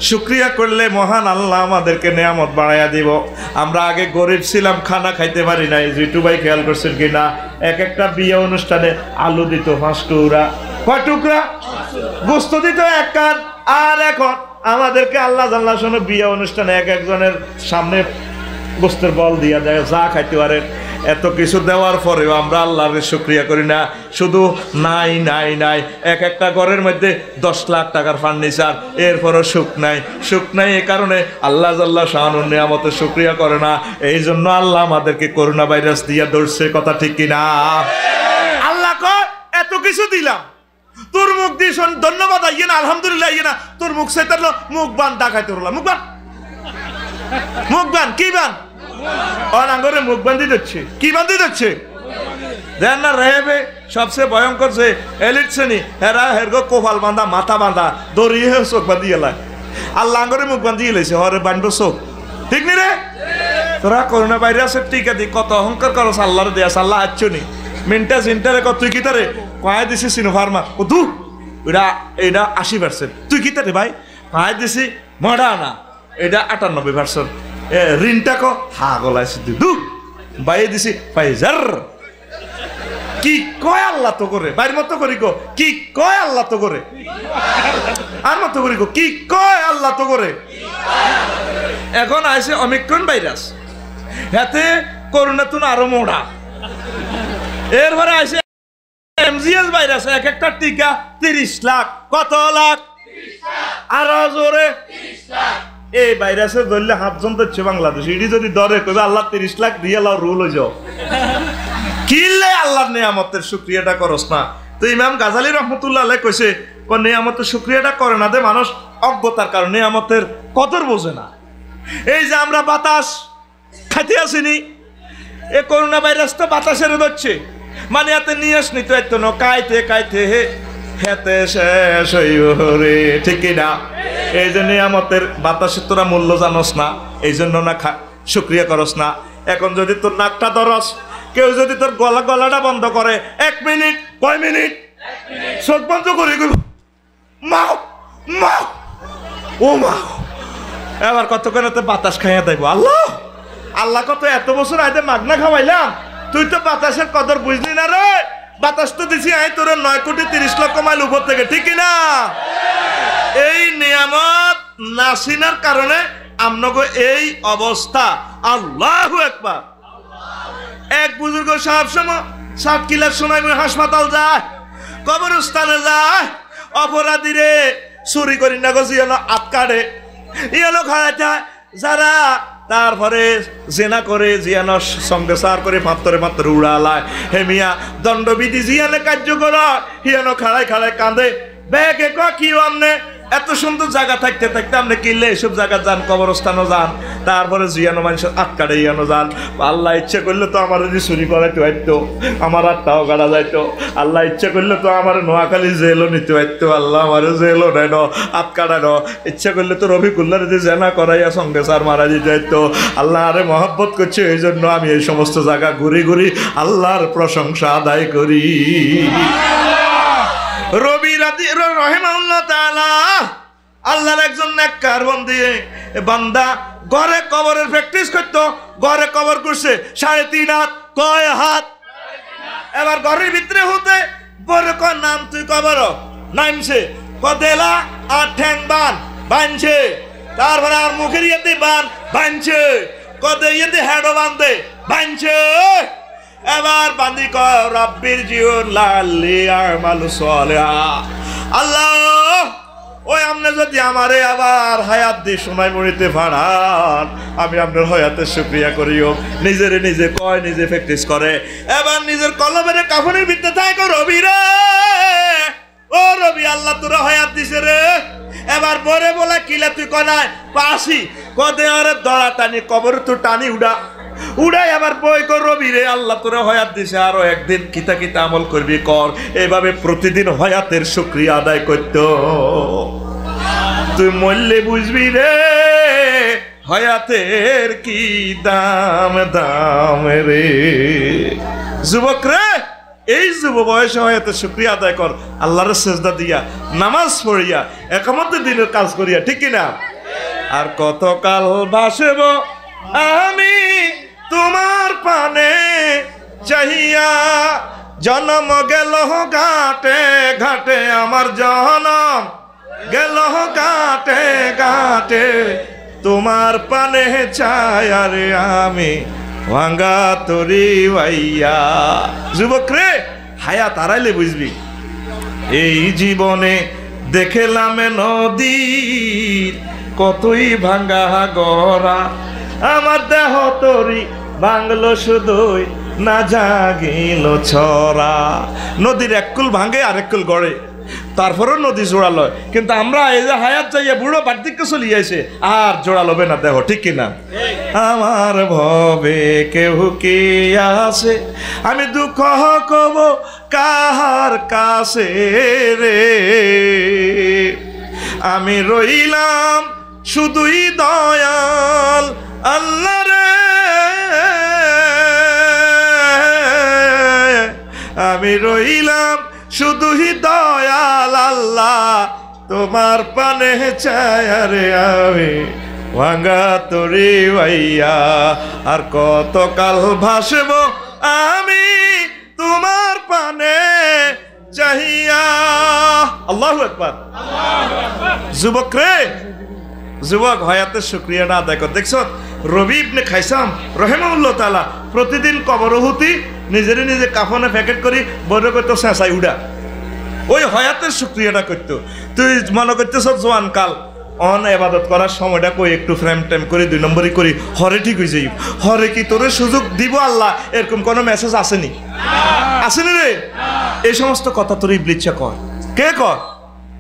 শুকরিয়া করলে মহান আল্লাহ আমাদেরকে নিয়ামত বাড়াইয়া দিব। আমরা আগে গরিব ছিলাম, খানা খাইতে পারি নাই। জিটু ভাই খেয়াল করছেন কি না, এক একটা বিয়ে অনুষ্ঠানে আলু দিত 5 টুকরা, কয় টুকরা গোস্ত দিত 1 কান। আর এখন আমাদেরকে আল্লাহ জাল্লা শোনো বিয়ে অনুষ্ঠানে এক একজনের সামনে গোস্তের বল দিয়া দেয়, যা খাইতে পারে। এত কিছু দেওয়ার পরেও আমরা আল্লাহর শুকরিয়া করি না, শুধু নাই নাই নাই। এক একটা ঘরের মধ্যে 10 লাখ টাকার ফার্নিচার, এরপরও সুখ নাই। সুখ নাই এ কারণে আল্লাহ জাল্লা শানুর নিয়ামতের শুকরিয়া করে না। এই জন্য আল্লাহ আমাদেরকে করোনা ভাইরাস দিয়া ধরছে, কথা ঠিক কিনা? আল্লাহ কয় এত কিছু দিলাম, তোর মুখ দিয়ে ধন্যবাদ আইয়ে না, আলহামদুলিল্লাহ আইয়ে না, তোর মুখ সেতারলো মুখ বান ডাকাইতে রলাম। মুখ বান, মুখ বান, কি বান? অনাঙ্গরে মুখ বান্ধি দিচ্ছে, কি বান্ধি দিচ্ছে? দেন না রেহেবে সবচেয়ে ভয়ঙ্কর যে এলিট শ্রেণী, হেরা হেরগো কোপাল বাঁধা, মাথা বাঁধা, দড়িয়ে চোখ বান্ধি গেলায়। আল্লাহ আঙ্গরে মুখ বান্ধি গেলেছে, হরে বানবো চোখ, ঠিক নি রে? তোরা করোনা ভাইরাসের টিকা দি কত অহংকার করস, আল্লাহর দেয়া আল্লাহ আচ্ছো নি মিনটা চিন্তারে কত তুই কি তারে কয়ে দিছি সিনোফার্মা কত এটা এটা 80%, তুই কি তারে ভাই কয়ে দিছি মডার্না এটা 98%, ঋণটা ক হা গলাইছি দু বাইয়ে দিছি ফাইজার। কি কয় আল্লাহ তো করে বাইর মতো করি গো, কি কয় আল্লাহ তো করে আর মতো করি গো, কি কয় আল্লাহ তো করে। এখন আইছে অমিক্রন ভাইরাস, হাতে করোনা তো আরো মোড়া। এরপরে আইছে এমজিএস ভাইরাস, এক একটা টিকা 30 লাখ, কত লাখ? আরো জোরে। এই ভাইরাসে ধরলে 7 জন ধরছে বাংলাদেশ, এটি যদি ধরে কবে আল্লাহ 30 লাখ দিয়ে আল্লাহ রুল হয়ে যাও। কিলে আল্লাহর নিয়ামতের শুকরিয়াটা করস না। তো ইমাম গাজালি রহমতুল্লাহ আলাইহি কইছে কোন নিয়ামতের শুকরিয়াটা করে না দে মানুষ অজ্ঞতার কারণে নিয়ামতের কদর বোঝে না। এই যে আমরা বাতাস খাইতে আসিনি, এ করোনা ভাইরাস তো বাতাসের ধরছে, মানে এতে নিয়াস নিতে এত না কাইতে কাইতে হেতে শেষ হইব রে, ঠিক না? এই যে নিয়ামতের বাতাসের তোরা মূল্য জানস না, এই জন্য না শুকরিয়া করস না। এখন যদি তোর নাকটা ধরস, কেউ যদি তোর গলাটা বন্ধ করে 1 মিনিট, কয় মিনিট চোখ বন্ধ করে মাও মাও ও মা, এবার কতক্ষণ বাতাস খাইয়া দেবো। আল্লাহ আল্লাহ কত এত বছর আইতে মাগনা খাওয়াইলাম, তুই তো বাতাসের কদর বুঝলি না রে। বাতাস তো দিছি আই তোর 9 কোটি 30 লক্ষ মাইল উপর থেকে, ঠিক না? এই নিয়ামত নাসিনার কারণে আমনগো এই অবস্থা। আল্লাহু আকবার। এক বুজুর্গ সাহেব সময় 7 কিলার সময় হাসপাতাল যায়, কবরস্থানে যায়, অপরাধীরে চুরি করি না গো জিয়ানো আটকাড়ে ইয়ানো খাওয়াতে যারা, তারপরে জেনা করে জিয়ানো সঙ্গে সার করে মাত্তরে উড়ালায়। হে মিয়া দণ্ডবিধি জিয়ানে কার্যকর হিয়ানো খাড়ায় খাড়ায় কাঁদে, ব্যাগে কি আমনে এত সুন্দর জায়গা থাকতে থাকতে আপনি কিনলে এসব জায়গা যান, কবরস্থানও যান, তারপরে জিয়ানো মানুষের আটকাটে ইয়ানো যান। আল্লাহ ইচ্ছে করলে তো আমার যদি চুরি করাইতে হইতো, আমার আটটাও গাড়া যাইতো। আল্লাহ ইচ্ছে করলে তো আমার নোয়াখালী জেলও নিতে হইতো। আল্লাহ আমার জেলও নেয় আটকাটা ন। ইচ্ছে করলে তো রফিকুল্লাহ যদি জেনা করাইয়া সঙ্গে সার মারা দিতে হইতো। আল্লাহ আরে মহব্বত করছে, এই জন্য আমি এই সমস্ত জায়গা ঘুরি ঘুরি আল্লাহর প্রশংসা আদায় করি। রবি রাতি রহিমাহুল্লাহ তাআলা আল্লাহর একজন নেককার বন্দী বান্দা ঘরে কবরের প্র্যাকটিস করতো। ঘরে কবর করছে 3.5 হাত। কয় হাত? এবার ঘরের ভিতরে হতে বড় কয় নাম তুই কবর নামছে কদেলা আর ঠ্যাং বান বানছে, তারপরে আর মুখের ইয়েতে বান বানছে, কদে ইয়েতে হেডও বান্ধে বানছে। এবার বান্দি কয় রাব্বির জীবন লাল্লি আমালু সালিহা। আল্লাহ ওই আপনি যদি আমারে আবার হায়াত দিয়ে সোনাই মরিতে পাঠান, আমি আপনার হায়াতের শুকরিয়া করিও। নিজেরে নিজে কয়, নিজে প্র্যাকটিস করে। এবার নিজের কলমের কাফনের ভিতরে থাকে রবি রে, ও রবি আল্লাহ তোরা হায়াত দিছে রে। এবার বরে বলে কিলা তুই কনায় পাশি কদে আরে দড়া টানি কবর তো টানি উড়াই আবার বই কর রবি রে আল্লাহ তোরা হায়াত দিছে, আরো একদিন কিতা কিতা আমল করবি কর। এইভাবে প্রতিদিন হায়াতের শুকরিয়া আদায় করত। তুই মরলে বুঝবি রে হায়াতের কি দাম দাম রে। যুবক রে, এই যুব বয়সে হায়াতের শুকরিয়া আদায় কর। আল্লাহর সেজদা দিয়া, নামাজ পড়িয়া, একামতে দিনের কাজ করিয়া, ঠিক কিনা? আর কতকাল বাসব আমি তোমার পানে চাহিয়া, জনম গেল ঘাটে ঘাটে, আমার জনম গেল ঘাটে ঘাটে, তোমার পানে চায়া রে আমি ভাঙ্গা তরি ভাইয়া। যুবক রে, হায়াত হারাইলে বুঝবি এই জীবনে দেখলাম নদীর কতই ভাঙ্গা গড়া, আমার দেহ তরি ভাঙলো শুধুই না জাগিল ছড়া। নদীর এককুল ভাঙে আরেককুল গড়ে, তারপরও নদী জোড়ালো। কিন্তু আমরা এই যে হায়াত যাইয়া বুড়ো বাড়িতে চলে যাইছে, আর জোড়ালবে না দেহ, ঠিক কিনা? আমার ভবে কেউ কি আছে, আমি দুঃখ কব কাহার কাছে রে। আমি রইলাম শুধুই দয়াল আল্লাহ রে, আমি রইলাম শুধুই দয়াল আল্লাহ, তোমার পানে চায়া রে আমি ভাঙ্গা তরি ভাইয়া। আর কতকাল ভাসব আমি তোমার পানে চাহিয়া। আল্লাহু আকবার। যুবক রে, যুবক হায়াতের শুকরিয়া না আদায় কর। দেখছ রবি ইবনে খাইসাম রহিমাহুল্লাহ তাআলা প্রতিদিন কবরহুতি নিজের নিজে কাফনে প্যাকেট করি বড় করতো চেঁচাই উড়া। ওই হায়াতের শুকরিয়াটা করতো। তুই মনে করতেছ জোয়ান কাল অন ইবাদত করার সময়টা কই একটু ফ্রেম টাইম করে 2 নম্বরই করি, হরে ঠিক হয়ে যাই। হরে কি তোরে সুযোগ দিব আল্লাহ, এরকম কোনো মেসেজ আসেনি? আসেনি রে? এই সমস্ত কথা তোর ইবলিস কর। কে কর?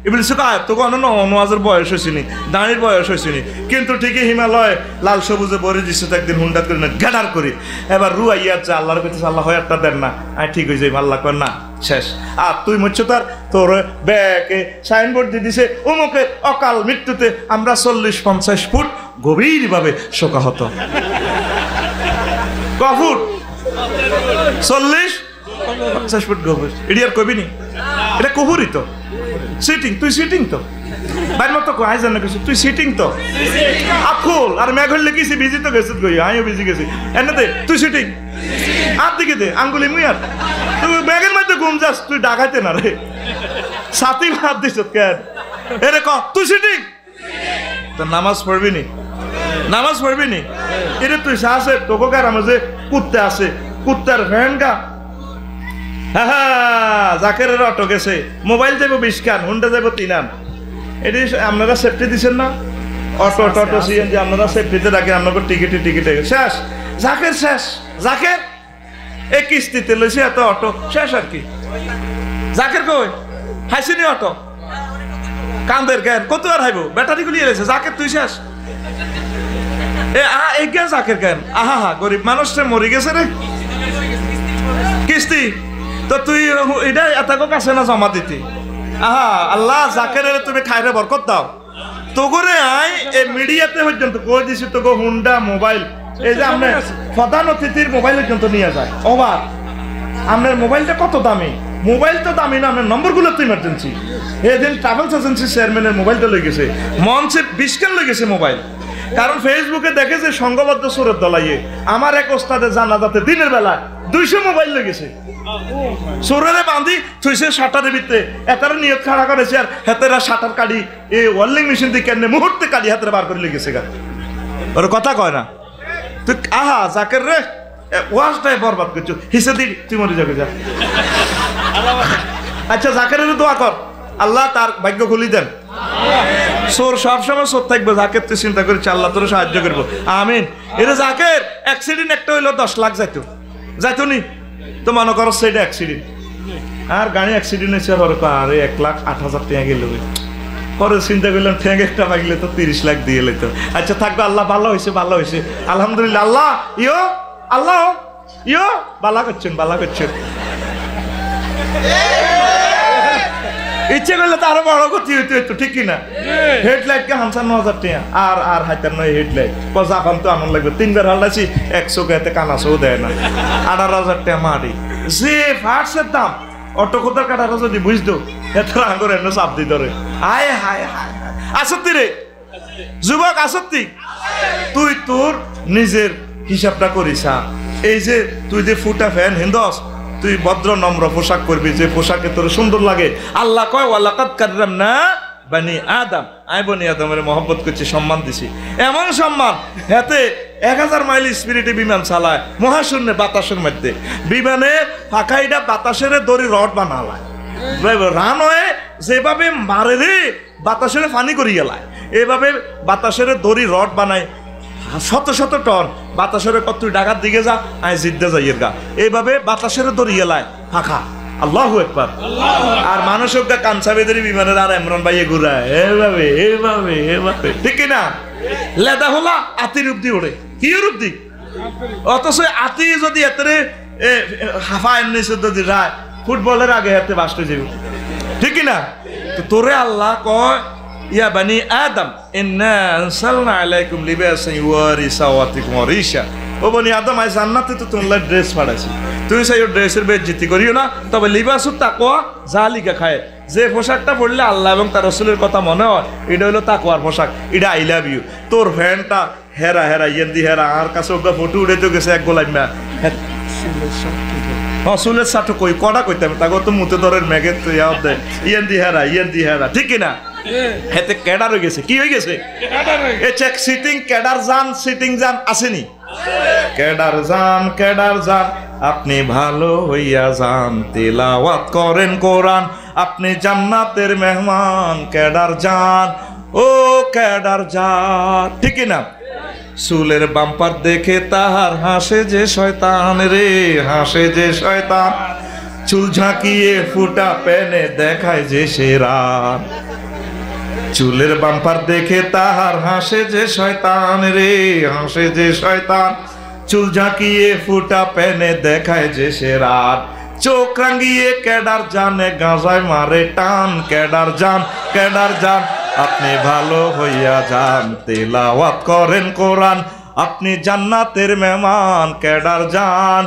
ইবলিস কয় তোকে অন্য নওয়াজের বয়স হয়েছিনি, দাঁড়ির বয়স হয়েছিনি, কিন্তু ঠিকই হিমালয় লাল সবুজে ভরে দিচ্ছে তো একদিন হুন্ডা করে না গাডার করি। এবার রু আইয়া যা আল্লাহর কাছে আল্লাহ হায়াতটা দেন না, আয় ঠিক হয়ে যাই। আল্লাহ কর না, শেষ। আর তুই মরছো তার তোর ব্যাকে সাইনবোর্ড দিয়ে দিছে অমুকের অকাল মৃত্যুতে আমরা 40-50 ফুট গভীরভাবে শোকাহত। ক ফুট? 40-50 ফুট গভীর। এটি আর কবি নি, এটা কহুরি তো সিটিং। তুই সিটিং তো বাইর মতো আই জানা কিছু, তুই সিটিং তো আখুল। আর মেঘ হইলে গেছি বিজি তো গেছি, গই আমিও বিজি গেছি। এনে তুই সিটিং আর দিকে দে আঙ্গুলি মুই। আর তুই ব্যাগের মধ্যে ঘুম যাস, তুই ডাকাইতে না রে, সাথী ভাত দিস কেন? এরে ক তুই সিটিং তো নামাজ পড়বি নি, নামাজ পড়বি নি। এটা তুই সাহসে তোকার আমার যে কুত্তে আছে, কুত্তার ফ্যান গা। হ্যাঁ জাকেরের অটো গেছে, মোবাইল যাবো 20 খান, হুন্ডা যাবো 3 আন। এটি আপনারা সেফটি দিচ্ছেন না? অটো টটো সিএনজি আপনারা সেফটিতে রাখেন, আপনাকে টিকিটে শেষ। জাকের শেষ, জাকের এই কিস্তিতে লইছে এত অটো শেষ। আর কি জাকের কই হাসিনি অটো কান্দের কেন কত আর হাইব ব্যাটারি গুলিয়ে গেছে জাকের তুই শেষ এই জ্ঞান জাকের কেন আহা হা গরিব মানুষটা মরে গেছে রে কিস্তি তো তুই এটা এতক কাছে না জমা দিতে আহা আল্লাহ জাকের তুমি খাইরে বরকত দাও তো করে আই এই মিডিয়াতে পর্যন্ত কই দিছি তো হুন্ডা মোবাইল এই যে আমরা প্রধান অতিথির মোবাইল পর্যন্ত নিয়ে যায় অবাক আপনার মোবাইলটা কত দামি মোবাইল তো দামি না আপনার নম্বরগুলো তো ইমার্জেন্সি এদিন ট্রাভেলস এজেন্সি চেয়ারম্যানের মোবাইলটা লই গেছে মঞ্চে 20 কেন লই গেছে মোবাইল কারণ ফেসবুকে দেখে যে সংঘবদ্ধ সুরের দলাইয়ে আমার এক ওস্তাদের জানাজাতে দিনের বেলা 200 মোবাইল লই গেছে সুরেরে বাঁধি থুইছে শাটারের ভিতরে এতারে নিয়ত খাড়া করেছে আর হেতেরা শাটার কাটি এই ওয়ার্লিং মেশিন দিয়ে কেন মুহূর্তে কাটি হাতের বার করে লেগেছে গা ওর কথা কয় না তুই আহা জাকের রে ওয়াজটাই বরবাদ করছো হিসে দি তুই মরে যাবে যা আচ্ছা জাকেরের দোয়া কর আল্লাহ তার ভাগ্য খুলি দেন সোর সবসময় সোর থাকবে জাকের তুই চিন্তা করিস আল্লাহ তোর সাহায্য করবো আমিন এটা জাকের অ্যাক্সিডেন্ট একটা হইলো 10 লাখ যাইতো নি তো মনে করো সেটা অ্যাক্সিডেন্ট আর গাড়ি অ্যাক্সিডেন্ট হয়েছে আরে 1,08,000 টাকা গেল পরে চিন্তা করলাম ঠ্যাং একটা ভাগলে তো 30 লাখ দিয়ে লইতো আচ্ছা থাকবে আল্লাহ ভালো হয়েছে আলহামদুলিল্লাহ আল্লাহ ইয়ো বালা করছেন ইচ্ছে করলে তো আরো বড় করতে হইতো ঠিক কিনা হেডলাইট কে 55,000 টাকা আর হাইতার নয় হেডলাইট জাপান তো আনন্দ লাগবে 3 বার হাল্লাছি 100 গাতে কানাসও দেয় না 18,000 টাকা মারি যে ফার্সের দাম অটো কোথার কাটারা যদি বুঝতো এত আঙ্গুর এনে চাপ দিত রে হায় আসত্তি রে যুবক আসত্তি তুই তোর নিজের হিসাবটা করিস এই যে তুই যে ফুটা ফ্যান হিন্দস তুই ভদ্র নম্র পোশাক করবি যে পোশাকে তোর সুন্দর লাগে আল্লাহ কয় ওয়ালাকাদ কাররামনা বানি আদম বনি আদমের মহব্বত করছি সম্মান দিছি এমন সম্মান হাতে 1000 মাইল স্পিরিটে বিমান চালায় মহাশূন্যে বাতাসের মধ্যে বিমানে ফাঁকাইটা বাতাসের দড়ি রড বানালায় রান হয়ে যেভাবে মারে রে বাতাসের ফানি করি গেলায় এভাবে বাতাসের দড়ি রড বানায় শত টন বাতাসের কত ডাকার দিকে যা আয় জিদ্দা যাইয়ের গা এইভাবে বাতাসের দড়ি গেলায় ফাঁকা আল্লাহু আকবার আর মানুষের কাঞ্চা বেদের বিমানের আর ইমরান ভাইয়ে ঘুরায় এইভাবে ঠিক কিনা লেদা হলা আতি রূপ দিয়ে ওড়ে কি রূপ দি অথচ আতি যদি এতে হাফা এমনি যদি রায় ফুটবলের আগে হাতে বাসতে যাবে ঠিক কিনা তো তোরে আল্লাহ কয় ইয়া বানি আদম ইন্না আনসালনা আলাইকুম লিবাসান ইউয়ারি সাওয়াতিকুম রিশা ও বনি আদম আই জান্নাতে তো তোমার ড্রেস পাঠাইছি তুমি সেই ড্রেসের বেইজ্জতি করিও না তবে লিবাসুত তাকওয়া জালিকা খায় যে পোশাকটা পরলে আল্লাহ এবং তার রাসূলের কথা মনে হয় এটা হলো তাকওয়ার পোশাক এটা আই লাভ ইউ তোর ফ্যানটা হেরা ইয়েন্দি হেরা আর কাছে ওগা ফটো উড়াইতে গেছে এক গোলাইমা রসুলের সাথে কই কটা কইতাম তাকে তো মুতে ধরের মেঘের তো ইয়াও দেয় ইয়েন্দি হেরা ঠিক কিনা হেতে ক্যাডার হয়ে গেছে কি হয়ে গেছে চেক সিটিং ক্যাডার যান আসেনি ক্যাডার যান আপনি ভালো হইয়া যান তিলাওয়াত করেন কোরআন আপনি জান্নাতের মেহমান ক্যাডার যান ও ক্যাডার যান ঠিক না চুলের বাম্পার দেখে তাহার হাসে যে শয়তান রে হাসে যে শয়তান চুল ঝাঁকিয়ে ফুটা পেনে দেখায় যে সেরা চুলের বাম্পার দেখে তাহার হাসে যে শয়তান রে হাসে যে শয়তান চুল ঝাঁকিয়ে ফুটা পেনে দেখায় যে সেরা চোখ রাঙিয়ে ক্যাডার জানে গাঁজায় মারে টান ক্যাডার যান আপনি ভালো হইয়া যান তিলাওয়াত করেন কোরআন আপনি জান্নাতের মেহমান ক্যাডার যান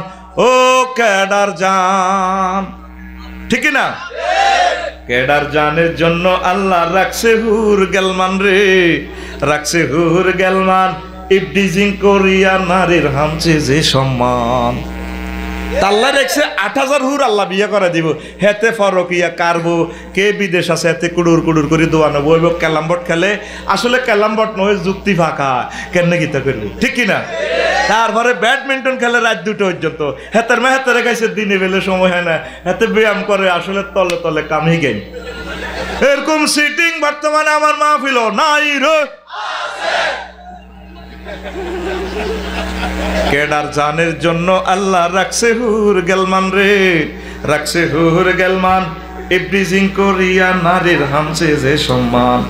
ও ক্যাডার যান ঠিক না ক্যাডার জানের জন্য আল্লাহ রাখছে হুর গেলমান রে রাখছে হুর গেলমান ইবডিজিং করিয়া নারীর হামছে যে সম্মান আল্লাহ দেখছে 8,000 হুর আল্লাহ বিয়ে করে দিব হেতে ফরকিয়া কারবো কে বিদেশ আছে হেতে কুড়ুর করে দোয়ানো বইব ক্যালামবট খেলে আসলে ক্যালামবট নয় যুক্তি ফাঁকা কেন গীতা করবি ঠিক কিনা তারপরে ব্যাডমিন্টন খেলে রাত 2টা পর্যন্ত হেতের মেহেতে রেখাইছে দিনে বেলে সময় হয় না হেতে ব্যায়াম করে আসলে তলে কামই গেই এরকম সিটিং বর্তমানে আমার মাহফিল নাই রে ক্যাডার জানের জন্য আল্লাহ রাখছে হুর গেলমান রে রাখছে হুর গেলমান এই ব্রিজিং করিয়া নারীর হামছে যে সম্মান,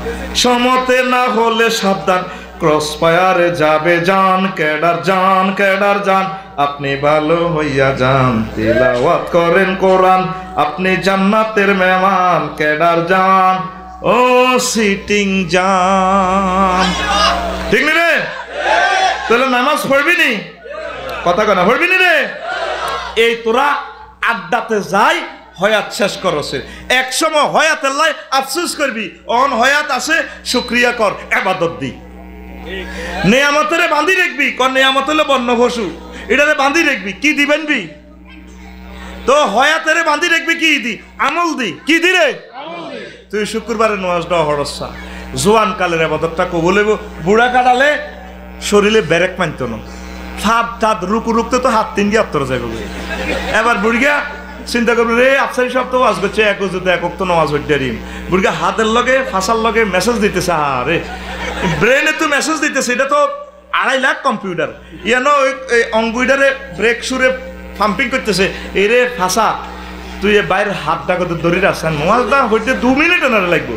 সমতে না হলে সাবধান, ক্রস ফায়ারে যাবে জান, কেডার জান, কেডার জান, আপনি ভালো হইয়া যান, তিলাওয়াত করেন কোরআন, আপনি জান্নাতের মেহমান, কেডার জান, ও সিটিং জান। ঠিক নি রে? তাহলে নামাজ পড়বি নি? কথা কনা পড়বি নি রে? এই তোরা আড্ডাতে যাই, হয়াত শেষ করছে, এক সময় হয়াতের লাই আফসোস করবি, অন হয়াত আছে শুকরিয়া কর, ইবাদত দি। নেয়ামতের বাঁধি রাখবি, কর নেয়ামত হলো বন্য পশু, এটারে বাঁধি রাখবি, কি দিবেন বি তো হয়াতের বাঁধি রাখবি, কি দি আমল দি, কি দি রে? তুই শুক্রবারে নামাজটা হরসা, জোয়ান কালের ইবাদতটা কবুল হইব, বুড়া কাটালে শরীরে ব্যারেক মানতো না, ফাদ টাদ রুকু রুকতে তো হাত তিন গিয়ে আত্তর যাইব। এবার বুড়িয়া চিন্তা করবো রে আফসারি সব তো ওয়াজ করছে, এক যদি একক তো নামাজ হইতে বুড়িয়া হাতের লগে ফাঁসার লগে মেসেজ দিতেছে, আরে ব্রেনে তো মেসেজ দিতেছে, এটা তো 2.5 লাখ কম্পিউটার, ইয়ানো ওই অঙ্গুইডারে ব্রেক সুরে পাম্পিং করতেছে, এই রে ফাঁসা তুই এ বাইরের হাতটা কত ধরে রাখছেন, নামাজটা হইতে 2 মিনিট ওনারে লাগবে,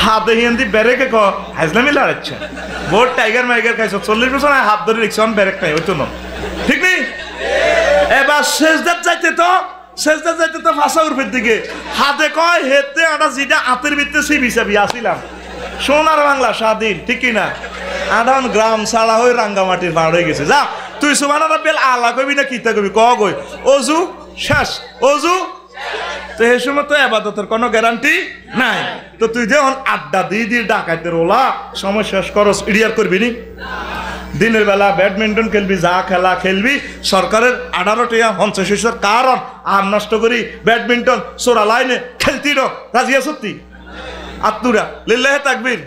হাতে হিন্দি ব্যারেকে ক হাজলামি লড়াচ্ছে, বোর্ড টাইগার মাইগার খাইছ 40 বছর হাত ধরে রেখছ, ব্যারেক নাই হইতো না, ঠিক নেই? এবার শেষদার যাইতে তো ফাঁসা উর্ফের দিকে হাতে কয় হেতে আটা যেটা হাতের ভিতরে সিবি চাবি আসিলাম, সোনার বাংলা স্বাধীন, ঠিক কিনা? আধান গ্রাম ছাড়া হয়ে রাঙ্গামাটির পার হয়ে গেছে, যা তুই সুবহানাল্লাহ বেল আল্লাহ কবি না কিতা কবি, ক কই অজু শেষ, অজু তো এই সময় তো ইবাদতের কোনো গ্যারান্টি নাই, তো তুই যে আড্ডা দিয়ে ডাকাইতে রোলা সময় শেষ করস, ইডিয়ার করবি নি? দিনের বেলা ব্যাডমিন্টন খেলবি, যা খেলা খেলবি, সরকারের 18 টাকা 50 কারণ আর নষ্ট করি ব্যাডমিন্টন সোরা লাইনে খেলতি রাজিয়া সত্যি আত্মুরা লিল্লাহে তাকবীর,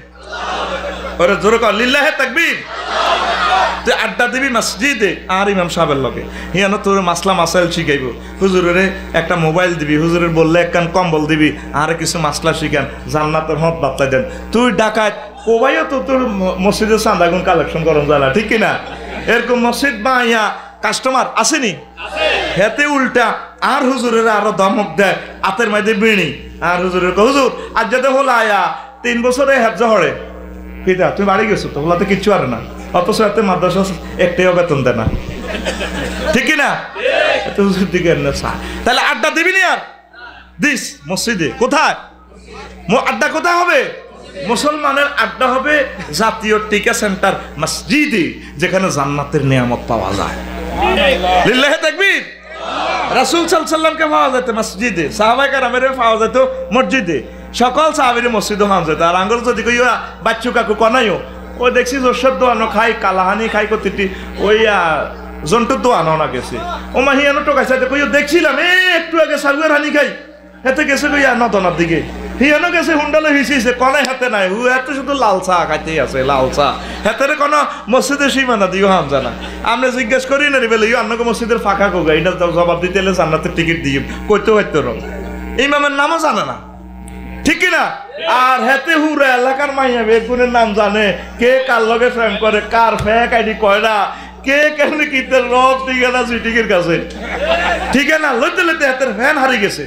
ওরে জোরে কর লিল্লাহে তাকবীর। তুই আড্ডা দিবি মসজিদে আর ইমাম সাহেবের লগে, হিয়ানো তোর মাসলা মাসাইল শিখাইব, হুজুরের একটা মোবাইল দিবি, হুজুরের বললে একখান কম্বল দিবি, আর কিছু মাসলা শিখান, জান্নাতের হদ বাপ্তাই দেন, তুই ডাকাত কোবাইও তো তোর মসজিদের চাঁদাগুন কালেকশন করন জ্বালা, ঠিক কিনা? এরকম মসজিদ বা ইয়া কাস্টমার আসেনি, হেতে উল্টা আর হুজুরের আরো ধমক দেয়, হাতের মাঝে বিড়ি, আর হুজুরের হুজুর আজ যাতে হলো আয়া 3 বছরে হেফজা হরে, কিতা তুমি বাড়ি গেছো তো হলাতে কিচ্ছু আরে না, অথচ এতে মাদ্রাসা একটাও বেতন দেয় না, ঠিক কিনা? তাহলে আড্ডা দিবি নি আর দিস মসজিদে, কোথায় আড্ডা কোথায় হবে? মুসলমানের আড্ডা হবে জাতীয় টিকা সেন্টার মসজিদে, যেখানে জান্নাতের নিয়ামত পাওয়া যায়। লিল্লাহে তাকবীর। রাসূল সাল্লাল্লাহু আলাইহি ওয়াসাল্লামকে পাওয়া যেত মসজিদে, সাহাবায়ে কেরামের পাওয়া যেত মসজিদে, সকল সাহাবীর মসজিদে পাওয়া যেত। আর আঙ্গুল যদি কইয়া বাচ্চু কাকু কনাইও, ও দেখছি জোরসের দোয়ানো খাই, কালাহানি খাই কতিটি, ওই জন্তুর দোয়ানো না গেছে, ও মাহিয়ানো টোকাইছে কইও দেখছিলাম একটু আগে সাগুয়ের হানি খাই, হেতে গেছে কইয়া নদনার দিকে, হিয়ানো গেছে হুন্ডালে হিসিছে, কনে হাতে নাই, হু এত শুধু লাল চা খাইতেই আছে, লাল চা হেতের কোনো মসজিদের সীমানা দিও হাম জানা। আমরা জিজ্ঞেস করি না রে বেলে আপনাকে মসজিদের ফাঁকা কোগা, এটা জবাব দিতে এলে জান্নাতের টিকিট দিয়ে কইতে হইতো রং, ইমামের নামও জানে না, ঠিক কিনা? আর হেতে হুরা এলাকার মাইয়া বেগুনের নাম জানে, কে কার লগে ফ্রেন্ড করে, কার ফেক আইডি কয়টা, কে কেন কিতে রব দিকে না সুইটিকের কাছে, ঠিক না? লইতে লইতে হাতের ফ্যান হারিয়ে গেছে,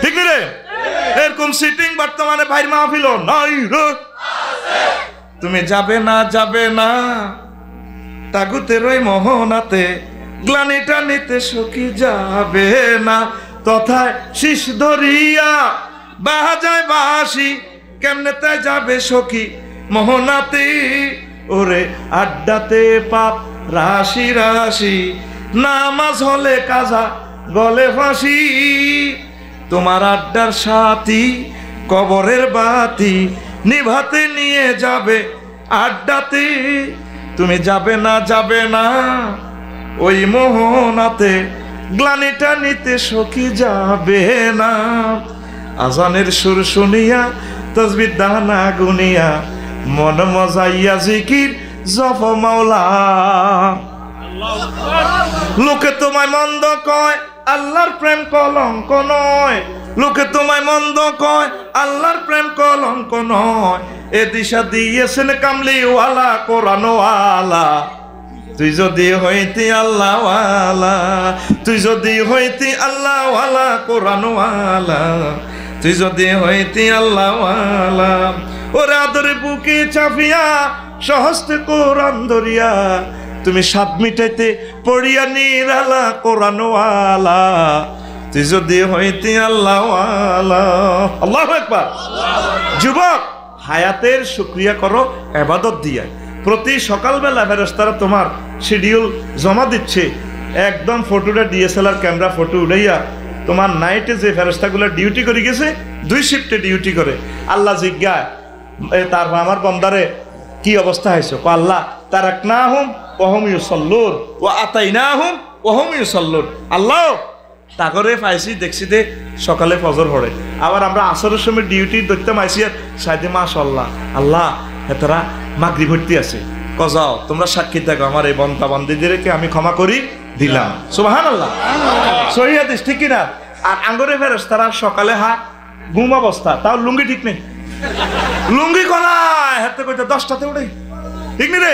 ঠিক রে? এরকম সিটিং বর্তমানে ভাইর মাহফিল নাই রে। তুমি যাবে না তাগুতের ওই মোহনাতে, গ্লানিটা নিতে সখী যাবে না, তথায় শীষ ধরিয়া বাজায় বাঁশি, কেমনে তাই যাবে সখী মোহনাতে, ওরে আড্ডাতে পাপ রাশি রাশি, নামাজ হলে কাজা গলে ফাঁসি, তোমার আড্ডার সাথী কবরের বাতি নিভাতে নিয়ে যাবে আড্ডাতে, তুমি যাবে না ওই মোহনাতে, গ্লানিটা নিতে সখী যাবে না। আজানের সুর শুনিয়া তাসবিহ দানা গুনিয়া, মন মজাইয়া জিকির জপ মাওলা, লোকে তোমায় মন্দ কয় আল্লাহর প্রেম কলঙ্ক নয়, লোকে তোমায় মন্দ কয় আল্লাহর প্রেম কলঙ্ক নয়, এ দিশা দিয়েছেন কামলিওয়ালা কোরআনওয়ালা, তুই যদি হইতি আল্লাহওয়ালা, তুই যদি হইতি আল্লাহওয়ালা কোরআনওয়ালা, তুই যদি হইতি আল্লাহওয়ালা, ওরে আদরে বুকে চাপিয়া সহস্তে কোরআন ধরিয়া, তুমি স্বাদ মিটাইতে পড়িয়া নিরালা কোরআনওয়ালা, তুই যদি হইতি আল্লাহওয়ালা। আল্লাহু আকবার। যুবক, হায়াতের শুকরিয়া করো ইবাদত দিয়া। প্রতি সকালবেলা ফেরেশতারা তোমার শিডিউল জমা দিচ্ছে, একদম ফটোটা ডিএসএলআর ক্যামেরা ফটো উঠাইয়া তোমার নাইটে যে ফেরেশতাগুলো ডিউটি করে গেছে, 2 শিফটে ডিউটি করে। আল্লাহ জিজ্ঞায় তারপর আমার বন্দারে কি অবস্থা হয়েছে? আল্লাহ তারাকনাহুম ওয়া হুম ইউসাল্লুন ওয়া আতাইনাহুম ওয়া হুম ইউসাল্লুন। আল্লাহ তাগরে পাইছি দেখছি দে সকালে ফজর পড়ে, আবার আমরা আসরের সময় ডিউটি দেখতাম আইসি আর সাইদে মাশাআল্লাহ আল্লাহ হেতারা মাগরিব ভর্তি আছে, কজাও তোমরা সাক্ষী থাকো আমার এই বন্দা বান্দীদেরকে আমি ক্ষমা করি দিলাম। সুবহানাল্লাহ। সহিহ হাদিস, ঠিক কিনা? আর আঙ্গরে ফেরেশতারা সকালে ঘুম অবস্থা, তাও লুঙ্গি ঠিক নেই, লুঙ্গি কলায় হাতে কইতে 10টাতে উঠে, ঠিক নি রে?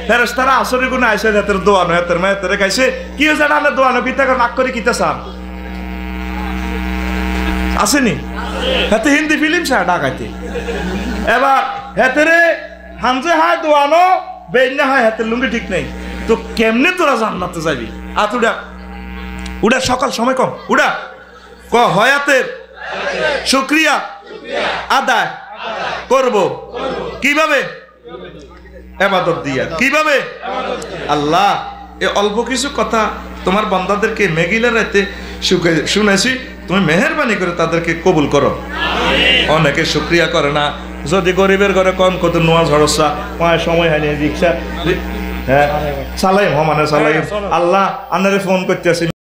ফেরেশতারা আসরে গুনে আইসে হাতের দোয়ানো, হাতের মায়ের খাইছে, কি হয়েছে না দোয়ানো কি তাকে নাক করে কিতা চান আসেনি? হাতে হিন্দি ফিল্ম চা ডাকাইতে, এবার হাতেরে হামজে হায় দোয়ানো বেইনা হয়, হাতের লুঙ্গি ঠিক নেই, তো কেমনে তোরা জান্নাতে যাবি? আত উড়া উড়া, সকাল সময় কম উড়া, ক হয়াতের শুকরিয়া আদায় করব কিভাবে? ইবাদত দিয়া। কিভাবে? আল্লাহ এ অল্প কিছু কথা তোমার বান্দাদেরকে মেঘিলা রাতে শুনেছি, তুমি মেহেরবানি করে তাদেরকে কবুল করো। অনেকে শুকরিয়া করে না, যদি গরিবের ঘরে কম কত নোয়া ঝড়সা সময় হয়নি রিক্সা, হ্যাঁ চালাই মানে চালাই, আল্লাহ আনারে ফোন করতে আসি।